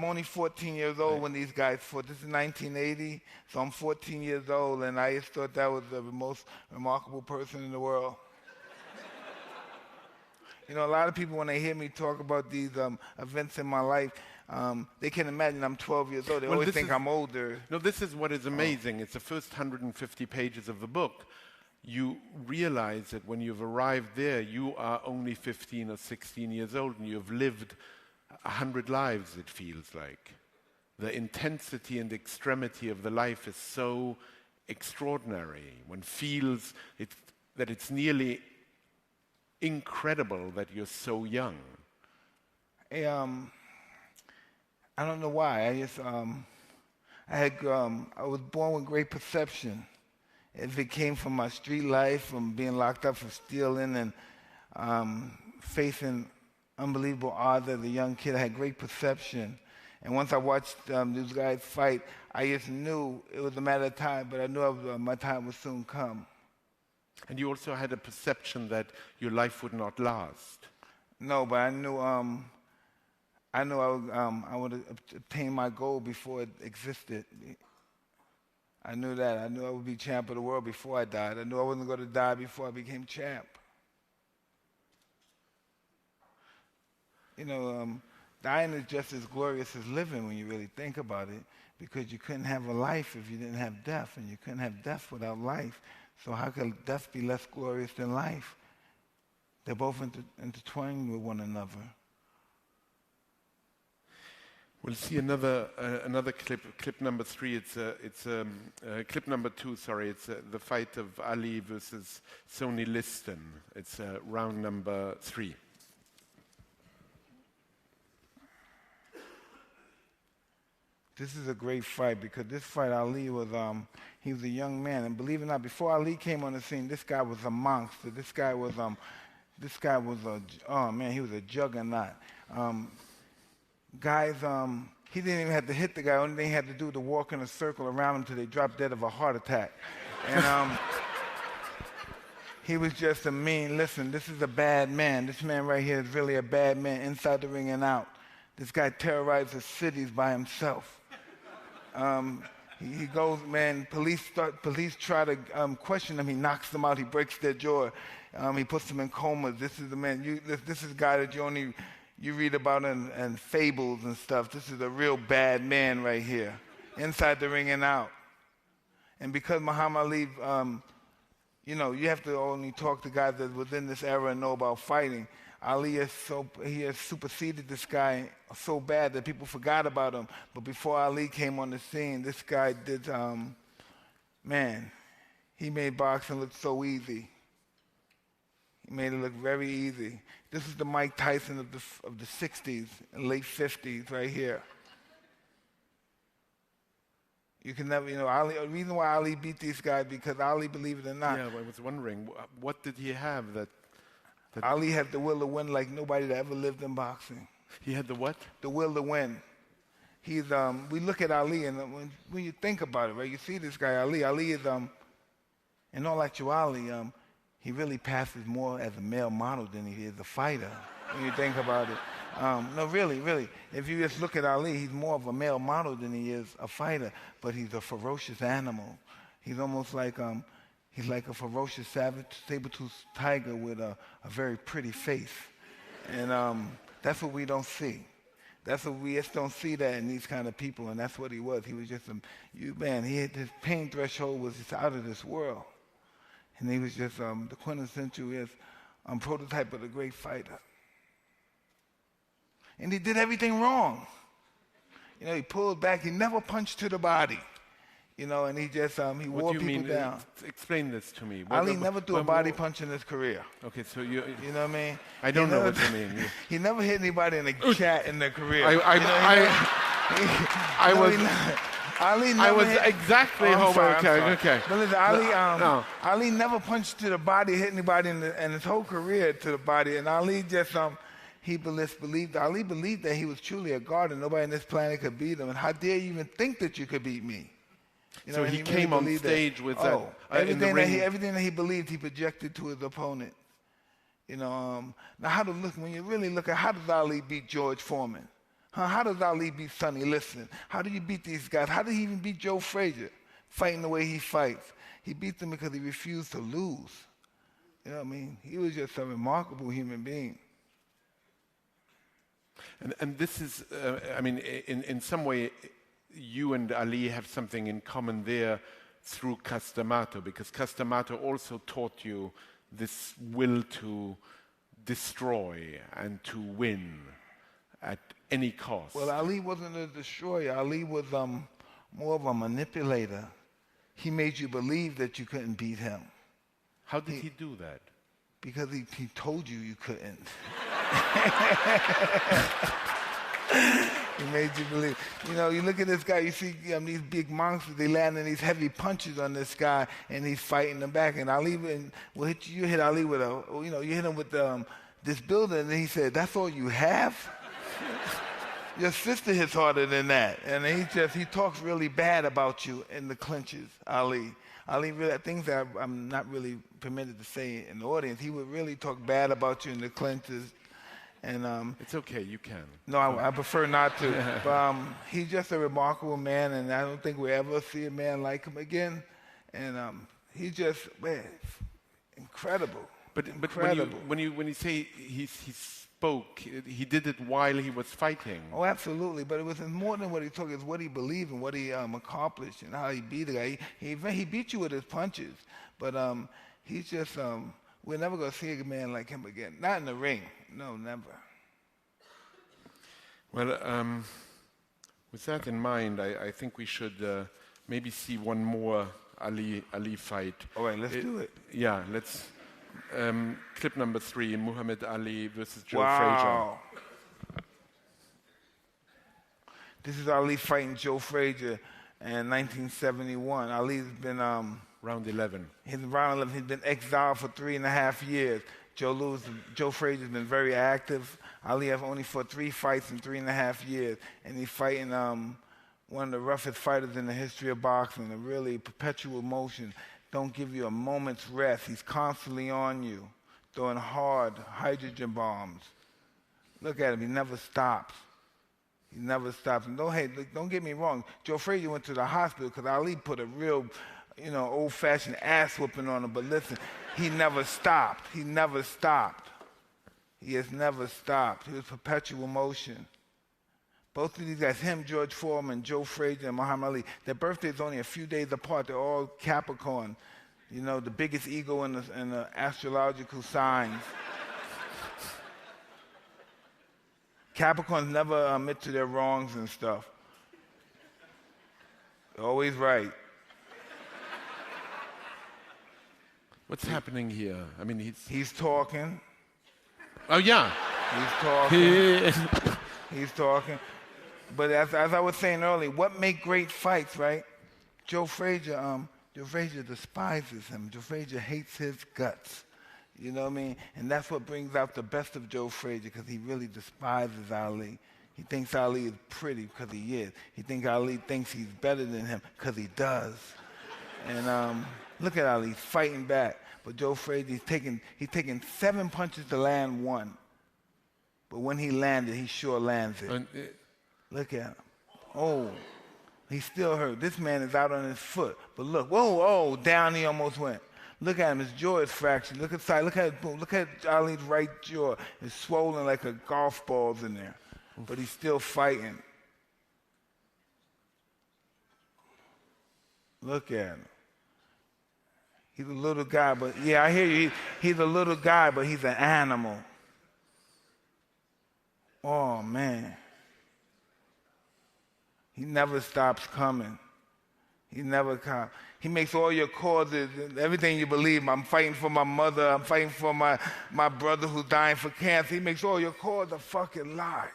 only 14 years old when these guys fought. This is 1980, so I'm 14 years old, and I just thought that was the most remarkable person in the world. A lot of people, when they hear me talk about these events in my life, they can imagine I'm 12 years old. They always think I'm older. No, this is what is amazing. It's the first 150 pages of the book. You realize that when you've arrived there, you are only 15 or 16 years old, and you've lived 100 lives, it feels like. The intensity and extremity of the life is so extraordinary. One feels that it's nearly incredible that you're so young. I don't know why. I was born with great perception. If it came from my street life, from being locked up for stealing and facing unbelievable odds as a young kid, I had great perception. And once I watched these guys fight, I just knew it was a matter of time, but I knew my time would soon come. And you also had a perception that your life would not last. No, but I knew I would obtain my goal before it existed. I knew that. I knew I would be champ of the world before I died. I knew I wasn't going to die before I became champ. Dying is just as glorious as living when you really think about it, because you couldn't have a life if you didn't have death, and you couldn't have death without life. So how could death be less glorious than life? They're both intertwined with one another. We'll see another clip number 3. It's clip number 2. Sorry, it's the fight of Ali versus Sonny Liston. It's round number 3. This is a great fight, because this fight, Ali was he was a young man, and believe it or not, before Ali came on the scene, this guy was a monster. This guy was he was a juggernaut. Guys, he didn't even have to hit the guy. Only thing he had to do was walk in a circle around him until they dropped dead of a heart attack. And he was just a mean. Listen, this is a bad man. This man right here is really a bad man, inside the ring and out. This guy terrorizes cities by himself. He goes, man. Police try to question him. He knocks them out. He breaks their jaw. He puts them in comas. This is the man. This is a guy that you read about in fables and stuff. This is a real bad man right here, inside the ring and out. And because Muhammad Ali, you have to only talk to guys that within this era and know about fighting. Ali he has superseded this guy so bad that people forgot about him. But before Ali came on the scene, this guy did, he made boxing look so easy. He made it look very easy. This is the Mike Tyson of the 60s and late 50s right here. You can never, Ali, the reason why Ali beat these guys, because Ali, believe it or not. Yeah, I was wondering, what did he have that Ali had the will to win like nobody that ever lived in boxing. He had the what? The will to win. We look at Ali, and when you think about it, right, you see this guy, Ali. Ali is, in all actuality, he really passes more as a male model than he is a fighter, when you think about it. No, really. If you just look at Ali, he's more of a male model than he is a fighter, but he's a ferocious animal. He's almost like, He's like a ferocious, savage, saber-toothed tiger with a very pretty face. And that's what we don't see. That's what we just don't see that in these kind of people, and that's what he was. He was just his pain threshold was just out of this world. And he was just the quintessential prototype of the great fighter. And he did everything wrong. He pulled back. He never punched to the body. And he just he wore people down. Explain this to me. Ali never threw a body punch in his career. Okay, so you know what I mean? I don't know what you mean. He never hit anybody in the chat in their career. I was exactly home. Okay. But listen, Ali never punched to the body, hit anybody in his whole career to the body. And Ali just Ali believed that he was truly a god and nobody on this planet could beat him. And how dare you even think that you could beat me? So he came on stage with that. Everything that he believed, he projected to his opponent. Now when you really look at how does Ali beat George Foreman? How does Ali beat Sonny Liston? How do you beat these guys? How did he even beat Joe Frazier, fighting the way he fights? He beat them because he refused to lose. You know what I mean? He was just a remarkable human being. And this is, in some way, you and Ali have something in common there through Castamato, because Castamato also taught you this will to destroy and to win at any cost. Well, Ali wasn't a destroyer. Ali was more of a manipulator. He made you believe that you couldn't beat him. How did he do that? Because he told you couldn't. He made you believe. You look at this guy, you see these big monsters, they landing these heavy punches on this guy, and he's fighting them back. And Ali will hit you hit Ali with you hit him with this building, and he said, "That's all you have?" Your sister hits harder than that. And he talks really bad about you in the clinches, Ali. Ali really, things that I'm not really permitted to say in the audience, he would really talk bad about you in the clinches. And it's okay, you can. No, I prefer not to. But he's just a remarkable man, and I don't think we'll ever see a man like him again. And he's just incredible. But incredible. when you say he spoke, he did it while he was fighting. Oh, absolutely. But it was more than what he took. It's what he believed and what he accomplished and how he beat the guy. He beat you with his punches. But he's just we're never going to see a man like him again. Not in the ring. No, never. Well, with that in mind, I think we should maybe see one more Ali fight. All right, let's do it. Yeah, let's. Clip number 3, Muhammad Ali versus Joe Wow. Frazier. This is Ali fighting Joe Frazier in 1971. Ali's been round 11. He's been exiled for 3.5 years. Joe Frazier's been very active. Ali has only fought 3 fights in 3.5 years, and he's fighting one of the roughest fighters in the history of boxing. A really perpetual motion. Don't give you a moment's rest. He's constantly on you, throwing hard hydrogen bombs. Look at him. He never stops. He never stops. And don't get me wrong. Joe Frazier went to the hospital because Ali put a real, old-fashioned ass whooping on him. But listen, he never stopped. He never stopped. He has never stopped. He was perpetual motion. Both of these guys, him, George Foreman, Joe Frazier, and Muhammad Ali, their birthdays only a few days apart. They're all Capricorn, the biggest ego in the astrological signs. Capricorns never admit to their wrongs and stuff. They're always right. What's happening here? I mean, he's talking. Oh, yeah. He's talking. He's talking. But as I was saying earlier, what make great fights, right? Joe Frazier despises him. Joe Frazier hates his guts. You know what I mean? And that's what brings out the best of Joe Frazier, because he really despises Ali. He thinks Ali is pretty because he is. He thinks Ali thinks he's better than him because he does. And look at Ali, he's fighting back. But Joe Frazier, he's taking 7 punches to land 1. But when he landed, he sure lands it. Look at him. Oh, he's still hurt. This man is out on his foot. But look, whoa, down he almost went. Look at him. His jaw is fractured. Look inside. Look at boom. Look at Ali's right jaw. It's swollen like a golf ball's in there, but he's still fighting. Look at him. He's a little guy, but yeah, I hear you. He's a little guy, but he's an animal. Oh man. He never stops coming. He never comes. He makes all your causes, everything you believe. I'm fighting for my mother. I'm fighting for my brother who's dying for cancer. He makes all your causes a fucking lie.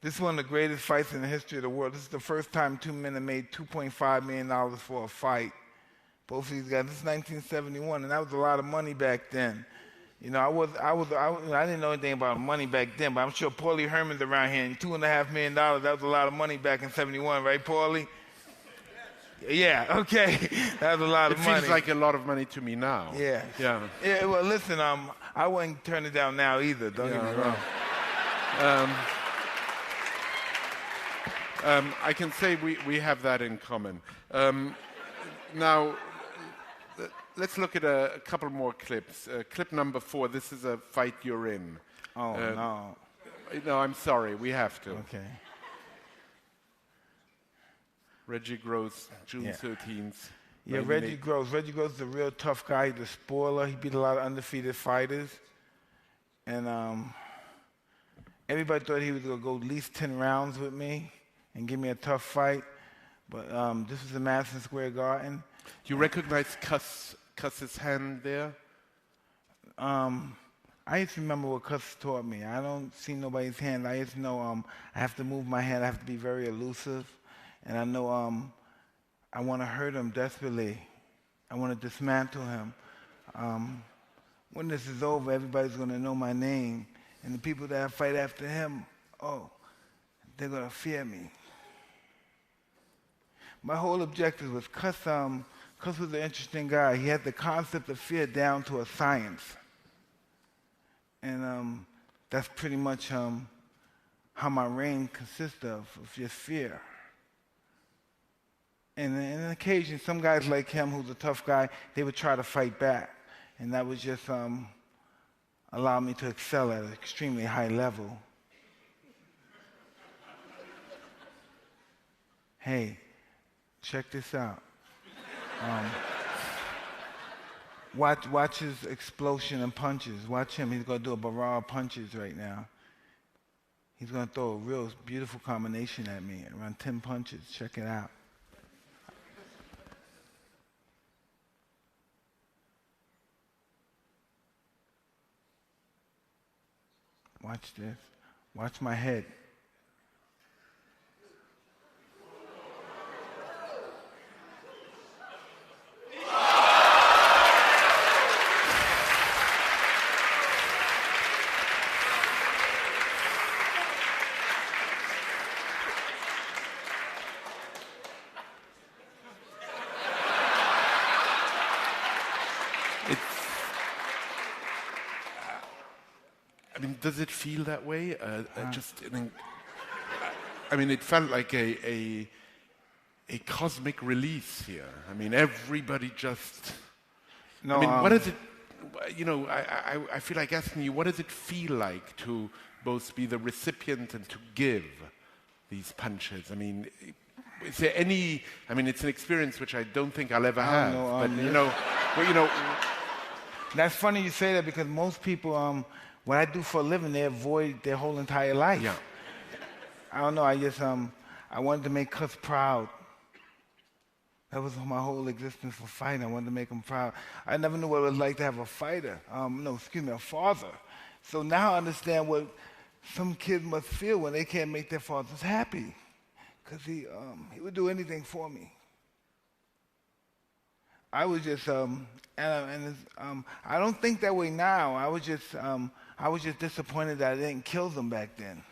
This is one of the greatest fights in the history of the world. This is the first time two men have made $2.5 million for a fight. Both of these guys. This is 1971, and that was a lot of money back then. You know, I didn't know anything about money back then, but I'm sure Paulie Herman's around here, and $2.5 million, that was a lot of money back in 71, right, Paulie? Yeah, okay. That was a lot of money. It feels like a lot of money to me now. Yeah. Yeah. Yeah, well, listen, I wouldn't turn it down now either, don't get me wrong. I can say we have that in common. Now, let's look at a couple more clips. Clip number 4, this is a fight you're in. Oh, no. No, I'm sorry, we have to. Okay. Reggie Gross, June 13th. Yeah, Reggie Gross. Reggie Gross is a real tough guy. He's a spoiler. He beat a lot of undefeated fighters. And everybody thought he was going to go at least 10 rounds with me and give me a tough fight. But this was in Madison Square Garden. You recognize Cuss's hand there? I used to remember what Cuss taught me. I don't see nobody's hand. I used to know I have to move my hand. I have to be very elusive. And I know I want to hurt him desperately. I want to dismantle him. When this is over, everybody's going to know my name. And the people that fight after him, they're going to fear me. My whole objective was Cuss was an interesting guy. He had the concept of fear down to a science. And that's pretty much how my reign consists of just fear. And on occasion, some guys like him, who's a tough guy, they would try to fight back. And that would just allow me to excel at an extremely high level. Hey, check this out. Watch his explosion and punches. Watch him. He's going to do a barrage of punches right now. He's going to throw a real beautiful combination at me, around 10 punches. Check it out. Watch this. Watch my head. Does it feel that way? It felt like a cosmic release here. I mean, everybody just. No, what is it? You know, I feel like asking you, what does it feel like to both be the recipient and to give these punches? I mean, is there any? I mean, it's an experience which I don't think I'll ever have. That's funny you say that because most people. What I do for a living, they avoid their whole entire life. Yeah. I don't know. I wanted to make Cuss proud. That was my whole existence for fighting. I wanted to make him proud. I never knew what it was like to have a fighter. A father. So now I understand what some kids must feel when they can't make their fathers happy. Because he would do anything for me. I was just, I don't think that way now. I was just disappointed that I didn't kill them back then.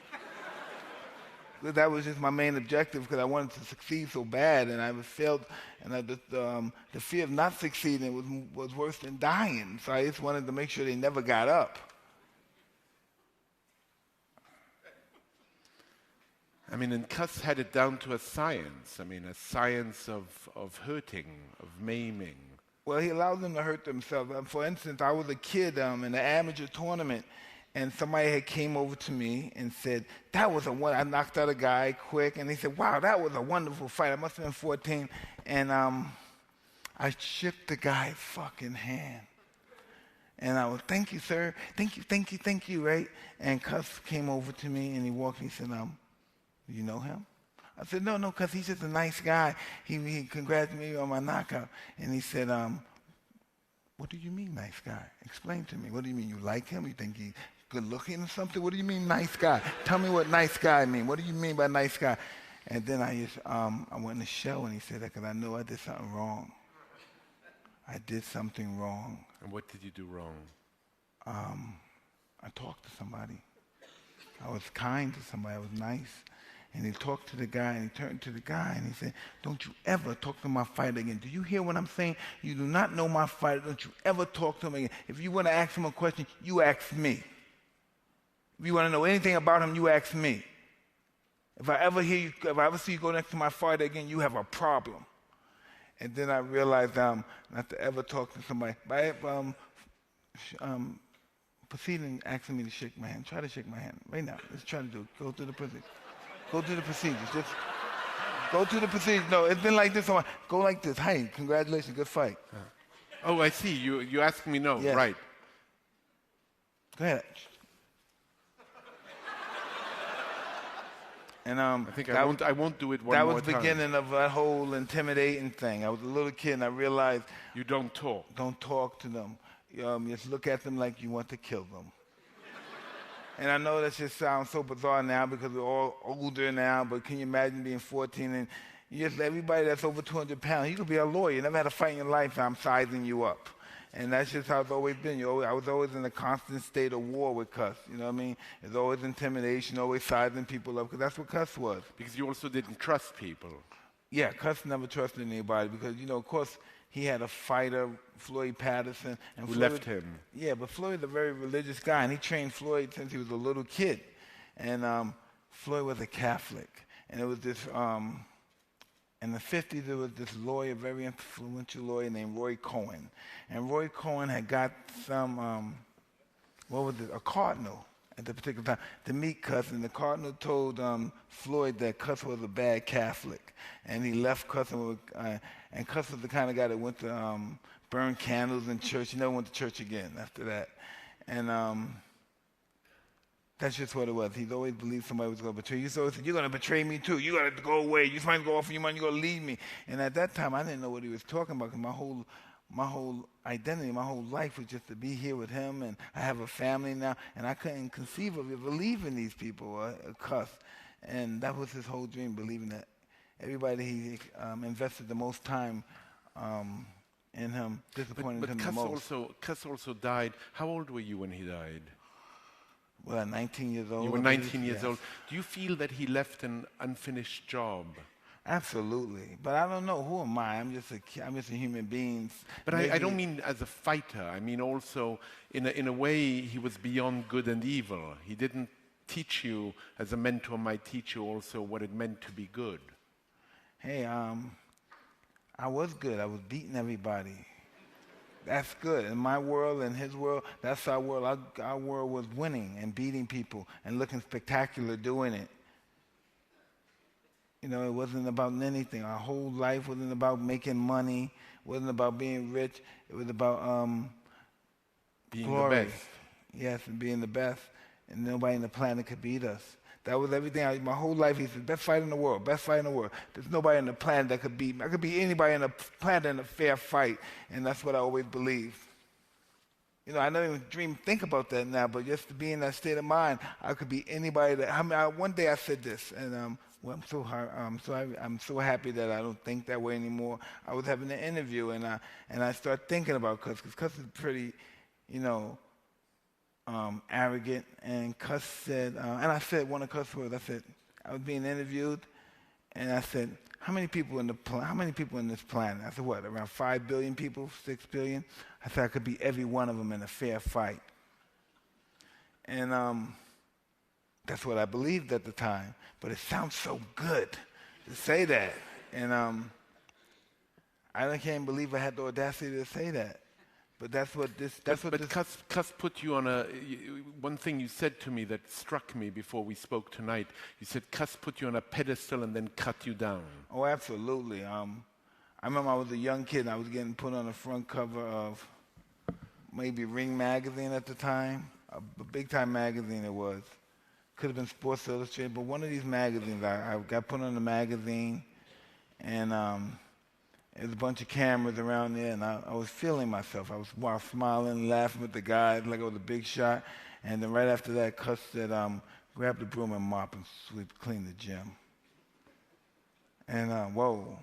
That was just my main objective because I wanted to succeed so bad, and I failed, and the fear of not succeeding was worse than dying. So I just wanted to make sure they never got up. I mean, and Cuss had it down to a science. I mean, a science of hurting, of maiming. Well, he allowed them to hurt themselves. For instance, I was a kid in an amateur tournament, and somebody had came over to me and said, that was I knocked out a guy quick, and he said, wow, that was a wonderful fight. I must have been 14, and I shook the guy's fucking hand. And I was, thank you, sir. Thank you, right? And Cuss came over to me, and he walked, and he said, you know him? I said, no, because he's just a nice guy. He congratulated me on my knockout. And he said, what do you mean, nice guy? Explain to me. What do you mean? You like him? You think he's good looking or something? What do you mean, nice guy? Tell me what nice guy mean. What do you mean by nice guy? And then I went in the show, and he said that because I know I did something wrong. I did something wrong. And what did you do wrong? I talked to somebody. I was kind to somebody. I was nice. And he talked to the guy, and he turned to the guy, and he said, don't you ever talk to my fighter again. Do you hear what I'm saying? You do not know my fighter. Don't you ever talk to him again. If you want to ask him a question, you ask me. If you want to know anything about him, you ask me. If I ever see you go next to my fighter again, you have a problem. And then I realized not to ever talk to somebody. By proceeding asking me to shake my hand. Try to shake my hand right now. Let's try to do it. Go through the procedure. Go through the procedures. Just go through the procedures. No, it's been like this. Go like this. Hey, congratulations, good fight. Oh, I see. You asking me no, yes. Right. Go ahead. And I think I won't do it one more time. That was the beginning of that whole intimidating thing. I was a little kid, and I realized you don't talk. Don't talk to them. Just look at them like you want to kill them. And I know that just sounds so bizarre now because we're all older now, but can you imagine being 14 and everybody that's over 200 pounds, you could be a lawyer. You never had a fight in your life, and I'm sizing you up. And that's just how it's always been. I was always in a constant state of war with Cuss. You know what I mean? There's always intimidation, always sizing people up, because that's what Cuss was. Because you also didn't trust people. Yeah, Cuss never trusted anybody because, of course, he had a fighter, Floyd Patterson. And Who Floyd, left him. Yeah, but Floyd's a very religious guy, and he trained Floyd since he was a little kid. And Floyd was a Catholic. And it was this, in the 50s, there was this lawyer, very influential lawyer named Roy Cohen. And Roy Cohen had got some, a cardinal at the particular time to meet Cuss. And the cardinal told Floyd that Cuss was a bad Catholic. And he left Cuss, and Cuss was the kind of guy that went to burn candles in church. He never went to church again after that. And that's just what it was. He's always believed somebody was going to betray you. So he said, you're going to betray me too. You're going to go away. You're trying to go off on your money. You're going to leave me. And at that time, I didn't know what he was talking about because my whole identity, my whole life was just to be here with him. And I have a family now. And I couldn't conceive of believing these people, Cuss. And that was his whole dream, believing that everybody he invested the most time in him, disappointed him the most. But Cuss also died. How old were you when he died? Well, 19 years old. You were 19 years old. Do you feel that he left an unfinished job? Absolutely. But I don't know. Who am I? I'm just a human being. But I don't mean as a fighter. I mean also, in a way, he was beyond good and evil. He didn't teach you, as a mentor might teach you also, what it meant to be good. Hey, I was good. I was beating everybody. That's good. In my world, in his world, that's our world. Our world was winning and beating people and looking spectacular doing it. It wasn't about anything. Our whole life wasn't about making money. It wasn't about being rich. It was about being glory. the best. Yes, and being the best. And nobody on the planet could beat us. That was everything. My whole life, he said, best fight in the world, best fight in the world. There's nobody on the planet that could beat me. I could beat anybody on the planet in a fair fight, and that's what I always believed. I don't even think about that now, but just to be in that state of mind, I could be anybody that. One day I said this, and I'm so happy that I don't think that way anymore. I was having an interview, and I started thinking about Cuss, because Cuss is pretty, arrogant, and Cuss said, and I said one of Cuss words, I said, I was being interviewed, and I said, how many people in this planet? I said, what, around 5 billion people, 6 billion? I said I could beat every one of them in a fair fight. And that's what I believed at the time. But it sounds so good to say that. And I can't believe I had the audacity to say that. But that's what this. But Cuss put you on one thing you said to me that struck me before we spoke tonight. You said Cuss put you on a pedestal and then cut you down. Oh, absolutely. I remember I was a young kid and I was getting put on the front cover of maybe Ring magazine at the time, a big-time magazine it was. Could have been Sports Illustrated, but one of these magazines, I got put on the magazine, and there's a bunch of cameras around there, and I was feeling myself. I was smiling, laughing with the guys like I was a big shot. And then right after that, Cuss said, grab the broom and mop and sweep, clean the gym. And whoa.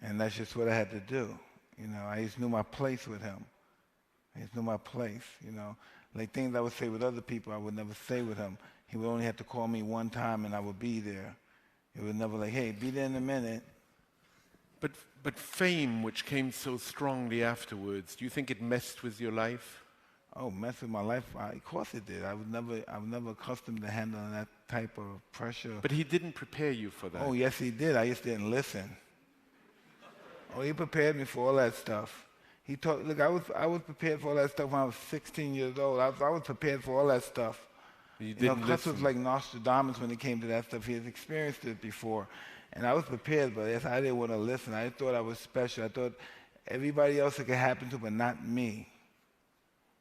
And that's just what I had to do. You know, I just knew my place with him. I just knew my place, you know. Like things I would say with other people, I would never say with him. He would only have to call me one time and I would be there. He would never like, hey, be there in a minute. But fame, which came so strongly afterwards, do you think it messed with your life? Oh, messed with my life? Of course it did. I was never accustomed to handling that type of pressure. But he didn't prepare you for that. Oh, yes, he did. I just didn't listen. Oh, he prepared me for all that stuff. He taught. Look, I was prepared for all that stuff when I was 16 years old. I was prepared for all that stuff. You didn't Cuss was like Nostradamus when it came to that stuff. He has experienced it before. And I was prepared, but yes, I didn't want to listen. I thought I was special. I thought everybody else it could happen to, but not me.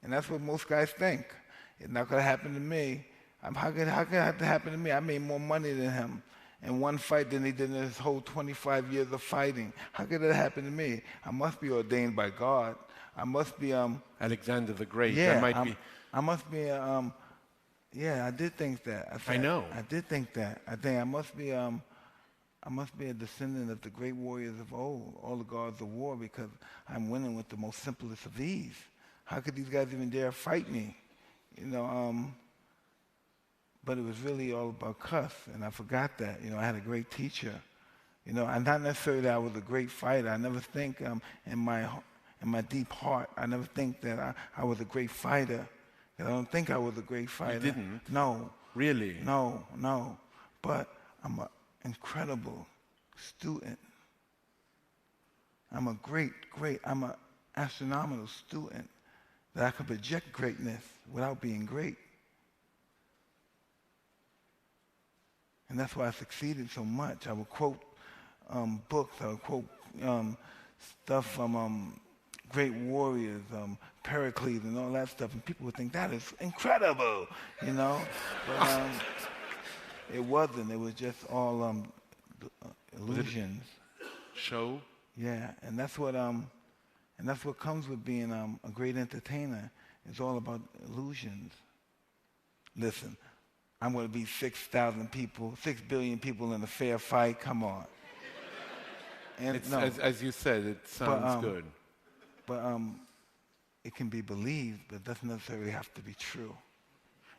And that's what most guys think. It's not going to happen to me. How could it have to happen to me? I made more money than him in one fight than he did in his whole 25 years of fighting. How could it happen to me? I must be ordained by God. I must be Alexander the Great. Yeah, I must be yeah, I did think that. I know. I did think that. I think I must be a descendant of the great warriors of old, all the gods of war, because I'm winning with the most simplest of ease. How could these guys even dare fight me? You know, but it was really all about Cuss, and I forgot that. You know, I had a great teacher. You know, and not necessarily that I was a great fighter. I never think in my deep heart, I never think that I was a great fighter. I don't think I was a great fighter. You didn't? No. Really? No. But I'm an incredible student. I'm an astronomical student that I could project greatness without being great. And that's why I succeeded so much. I would quote books, I would quote stuff from great warriors, Pericles and all that stuff, and people would think that is incredible, you know. But it wasn't. It was just all illusions. Show. Yeah, and that's what comes with being a great entertainer. It's all about illusions. Listen, I'm going to beat 6,000 people, 6 billion people in a fair fight. Come on. And no, as you said, it sounds good. But it can be believed, but it doesn't necessarily have to be true.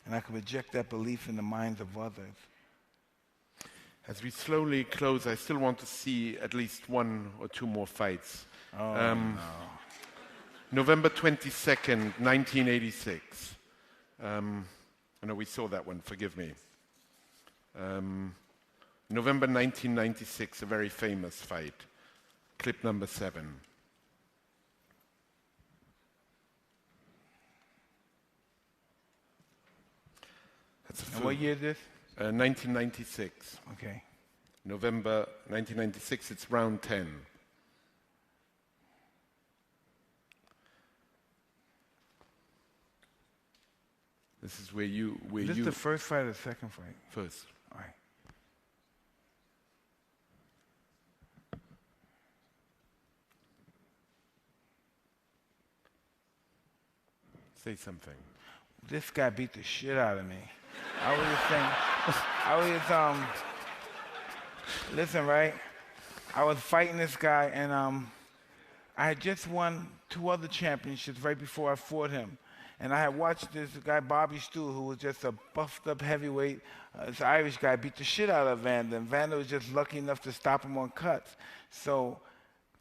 And I can project that belief in the minds of others. As we slowly close, I still want to see at least one or two more fights. No. November 22nd, 1986. No, we saw that one, forgive me. November 1996, a very famous fight. Clip number 7. And what year is this? 1996. Okay. November 1996, it's round 10. This is where you... Is this the first fight or the second fight? First. All right. Say something. This guy beat the shit out of me. Listen, right? I was fighting this guy, and I had just won 2 other championships right before I fought him. And I had watched this guy, Bobby Steele, who was just a buffed up heavyweight. This Irish guy beat the shit out of Vanda, and Vanda was just lucky enough to stop him on cuts. So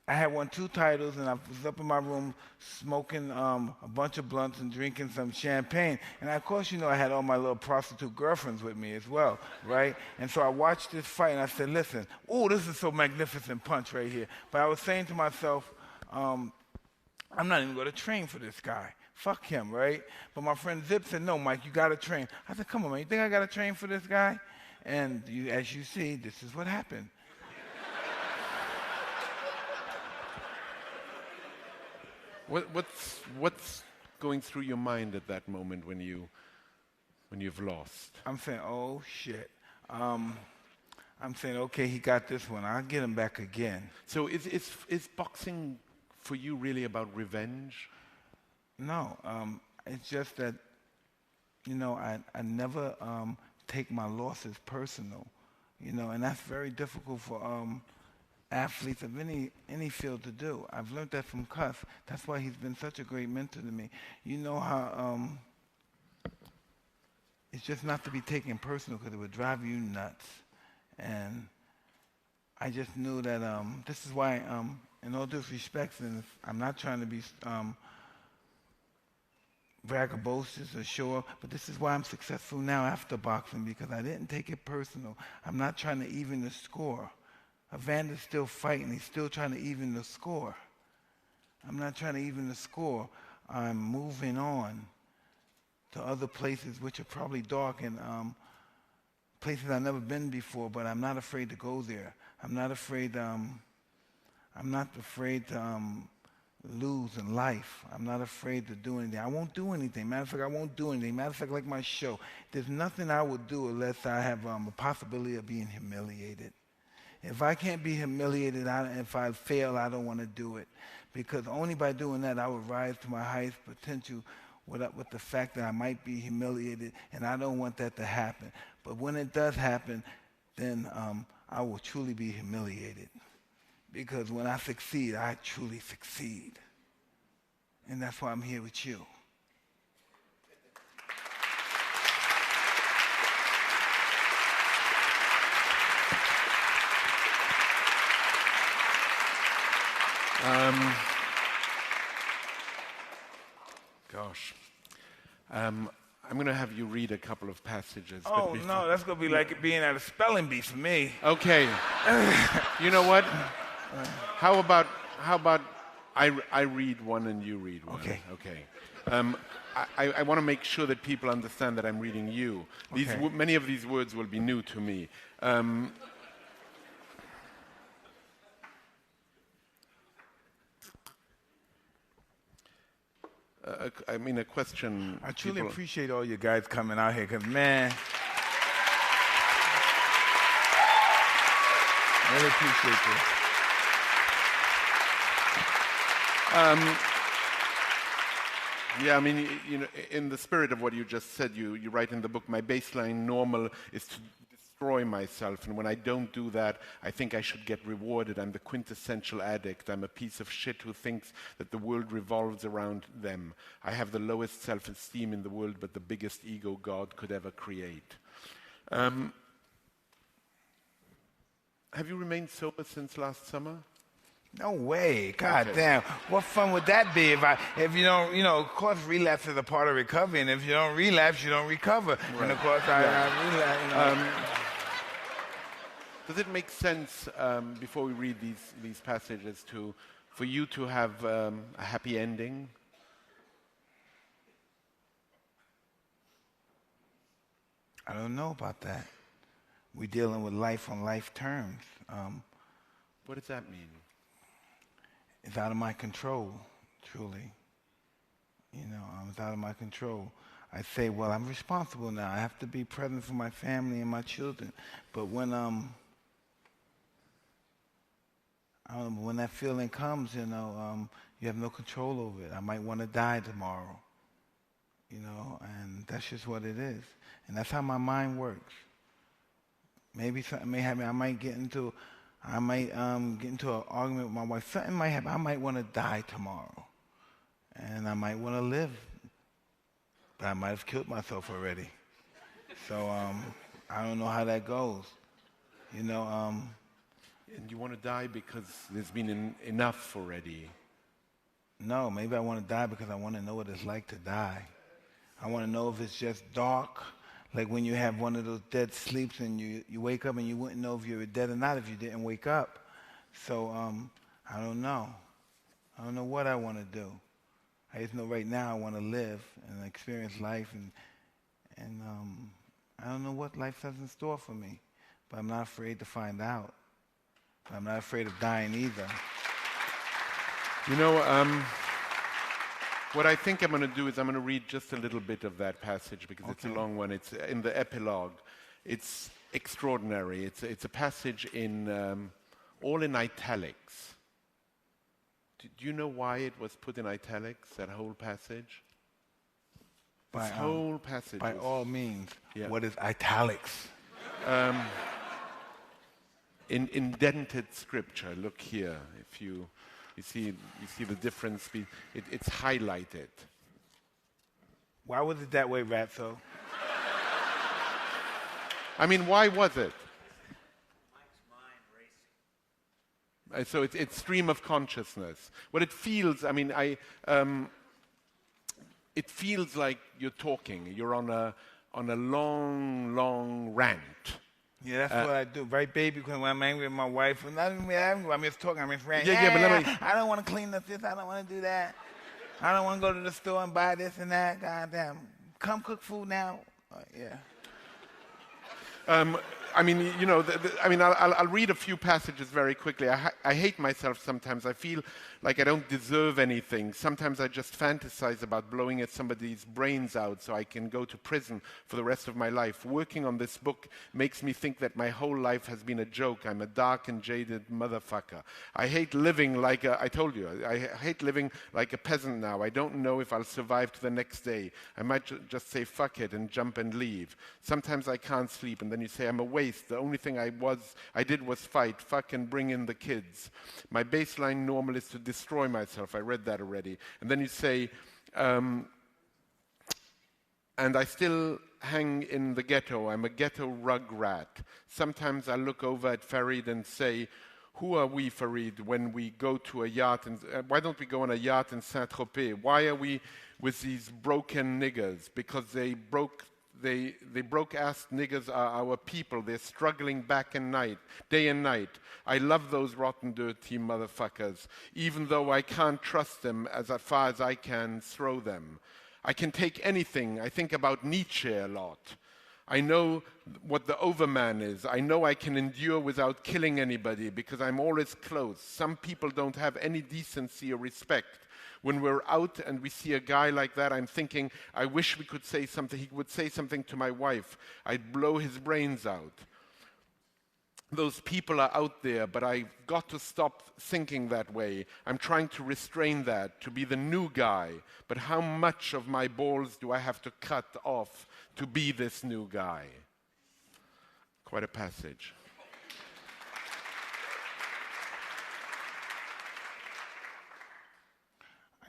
I had won 2 titles, and I was up in my room smoking a bunch of blunts and drinking some champagne. And of course, you know, I had all my little prostitute girlfriends with me as well, right? And so I watched this fight, and I said, listen, oh, this is so magnificent punch right here. But I was saying to myself, I'm not even going to train for this guy. Fuck him, right? But my friend Zip said, no, Mike, you got to train. I said, come on, man, you think I got to train for this guy? And as you see, this is what happened. What's going through your mind at that moment when you've lost? I'm saying, oh shit. I'm saying, okay, he got this one. I'll get him back again. So is boxing for you really about revenge? No, it's just that, you know, I never take my losses personal, you know, and that's very difficult for athletes of any field to do. I've learned that from Cuss. That's why he's been such a great mentor to me. You know how it's just not to be taken personal because it would drive you nuts. And I just knew that this is why, in all due respect, and I'm not trying to be braggadocious or show off, but this is why I'm successful now after boxing, because I didn't take it personal. I'm not trying to even the score. Evander's still fighting. He's still trying to even the score. I'm not trying to even the score. I'm moving on to other places which are probably dark and places I've never been before, but I'm not afraid to go there. I'm not afraid to lose in life. I'm not afraid to do anything. I won't do anything. Matter of fact, I won't do anything. Matter of fact, like my show, there's nothing I would do unless I have a possibility of being humiliated. If I can't be humiliated, if I fail, I don't want to do it. Because only by doing that, I would rise to my highest potential with the fact that I might be humiliated, and I don't want that to happen. But when it does happen, then I will truly be humiliated. Because when I succeed, I truly succeed. And that's why I'm here with you. I'm going to have you read a couple of passages. Oh, no, that's going to be like being at a spelling bee for me. Okay. You know what? How about I read one and you read one? Okay. Okay. I want to make sure that people understand that I'm reading you. Okay. Many of these words will be new to me. I mean, a question. I truly appreciate all you guys coming out here, because, man, really appreciate this. Yeah, I mean, you know, in the spirit of what you just said, you write in the book, my baseline normal is to destroy myself, and when I don't do that, I think I should get rewarded. I'm the quintessential addict. I'm a piece of shit who thinks that the world revolves around them. I have the lowest self-esteem in the world, but the biggest ego God could ever create. Have you remained sober since last summer? No way. God damn. What fun would that be if you don't, you know, of course relapse is a part of recovery, and if you don't relapse, you don't recover. Right. And of course I relapse, you know. Does it make sense, before we read these passages, for you to have a happy ending? I don't know about that. We're dealing with life on life terms. What does that mean? It's out of my control, truly. You know, it's out of my control. I say, well, I'm responsible now. I have to be present for my family and my children. But when that feeling comes, you know, you have no control over it. I might want to die tomorrow, you know, and that's just what it is. And that's how my mind works. Maybe something may happen. I might get into an argument with my wife. Something might happen. I might want to die tomorrow, and I might want to live but I might have killed myself already. So I don't know how that goes. You know, And you want to die because there's been enough already. no, maybe I want to die because I want to know what it's like to die. I want to know if it's just dark, like when you have one of those dead sleeps and you wake up and you wouldn't know if you were dead or not if you didn't wake up. So I don't know. I don't know what I want to do. I just know right now I want to live and experience life, and I don't know what life has in store for me, but I'm not afraid to find out. I'm not afraid of dying either. You know, what I think I'm going to do is I'm going to read just a little bit of that passage because it's a long one. It's in the epilogue. It's extraordinary. It's a passage in all in italics. Do you know why it was put in italics, that whole passage? This whole passage. By all means, Yeah. what is italics? In indented scripture, look here. If you see the difference. It's highlighted. Why was it that way, Ratso? I mean, why was it? Mike's mind racing. So it's stream of consciousness. What it feels, I mean, it feels like you're talking. You're on a long rant. Yeah, that's what I do. Right, baby? Because when I'm angry with my wife, I'm not even angry. I'm just talking. I'm just ranting. Yeah, but let me. I don't want to clean up this. I don't want to do that. I don't want to go to the store and buy this and that. Goddamn. Come cook food now. Yeah. I mean, you know, I'll read a few passages very quickly. I hate myself sometimes. I feel like I don't deserve anything. Sometimes I just fantasize about blowing somebody's brains out so I can go to prison for the rest of my life. Working on this book makes me think that my whole life has been a joke. I'm a dark and jaded motherfucker. I hate living like I told you, I hate living like a peasant now. I don't know if I'll survive to the next day. I might just say fuck it and jump and leave. Sometimes I can't sleep, and then you say I'm a waste. The only thing I did was fight, fuck, and bring in the kids. My baseline normal is to destroy myself. I read that already. And then you say, and I still hang in the ghetto. I'm a ghetto rug rat. Sometimes I look over at Farid and say, who are we, Farid, when we go to a yacht? And why don't we go on a yacht in Saint-Tropez? Why are we with these broken niggers? Because they broke-ass niggers are our people. They're struggling day and night. I love those rotten, dirty motherfuckers, even though I can't trust them as far as I can throw them. I can take anything. I think about Nietzsche a lot. I know what the overman is. I know I can endure without killing anybody because I'm always close. Some people don't have any decency or respect. When we're out and we see a guy like that, I'm thinking, I wish we could say something. He would say something to my wife. I'd blow his brains out. Those people are out there, but I've got to stop thinking that way. I'm trying to restrain that, to be the new guy. But how much of my balls do I have to cut off to be this new guy? Quite a passage.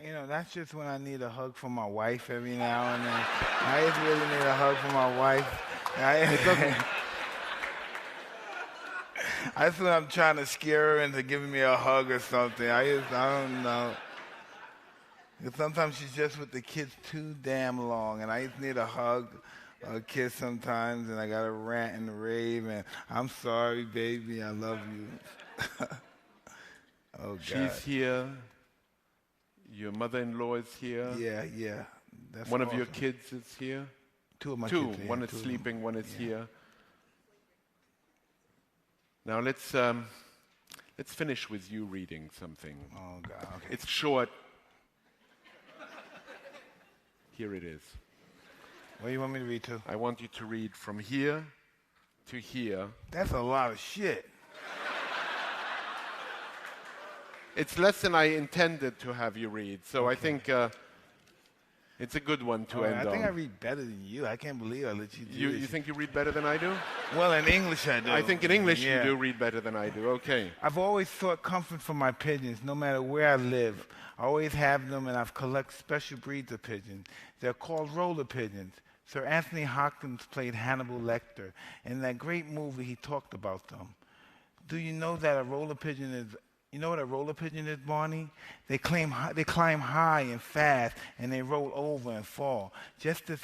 You know, that's just when I need a hug from my wife every now and then. I just really need a hug from my wife. That's when I'm trying to scare her into giving me a hug or something. I don't know. Because sometimes she's just with the kids too damn long, and I just need a hug, a kiss sometimes, and I got to rant and rave, and I'm sorry, baby, I love you. Oh, God. She's here. Your mother-in-law is here. Yeah. That's one awesome. of your kids is here. Two of my Two. kids. One is sleeping. One is here. Now let's finish with you reading something. Oh, God. Okay. It's short. Here it is. What do you want me to read to? I want you to read from here to here. That's a lot of shit. It's less than I intended to have you read, so Okay. I think It's a good one to Oh, end I think on. I read better than you. I can't believe I let you do You this. think you read better than I do? Well, in English I do. I think in English Yeah. you do read better than I do. Okay. I've always sought comfort from my pigeons, no matter where I live. I always have them, and I've collected special breeds of pigeons. They're called roller pigeons. Sir Anthony Hopkins played Hannibal Lecter. In that great movie, he talked about them. Do you know that a roller pigeon is? You know what a roller pigeon is, Barney? They climb high and fast, and they roll over and fall just as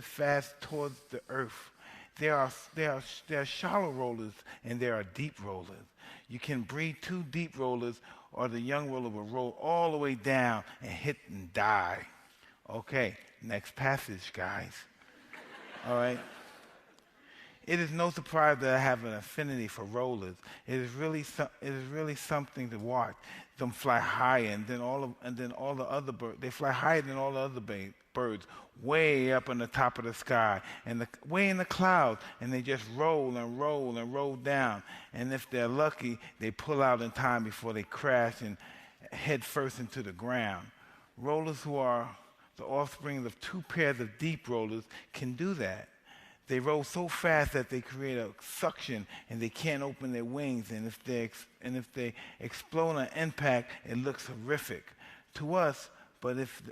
fast towards the earth. There are shallow rollers and there are deep rollers. You can breed two deep rollers, or the young roller will roll all the way down and hit and die. Okay, next passage, guys. All right. It is no surprise that I have an affinity for rollers. It is really something to watch them fly higher, and then all the other birds. They fly higher than all the other birds, way up on the top of the sky, and way in the clouds, and they just roll and roll and roll down. And if they're lucky, they pull out in time before they crash and head first into the ground. Rollers who are the offspring of two pairs of deep rollers can do that. They roll so fast that they create a suction, and they can't open their wings. And if they explode on impact, it looks horrific to us. But if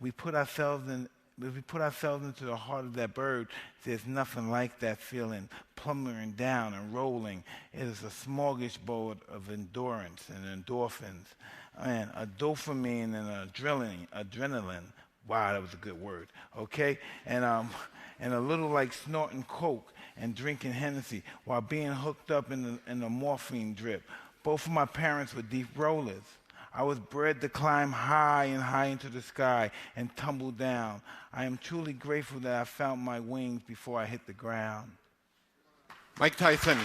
we put ourselves into the heart of that bird, there's nothing like that feeling, plummeting down and rolling. It is a smorgasbord of endurance and endorphins, and a dopamine and adrenaline. Wow, that was a good word. Okay, and a little like snorting coke and drinking Hennessy while being hooked up in the morphine drip. Both of my parents were deep rollers. I was bred to climb high and high into the sky and tumble down. I am truly grateful that I found my wings before I hit the ground. Mike Tyson.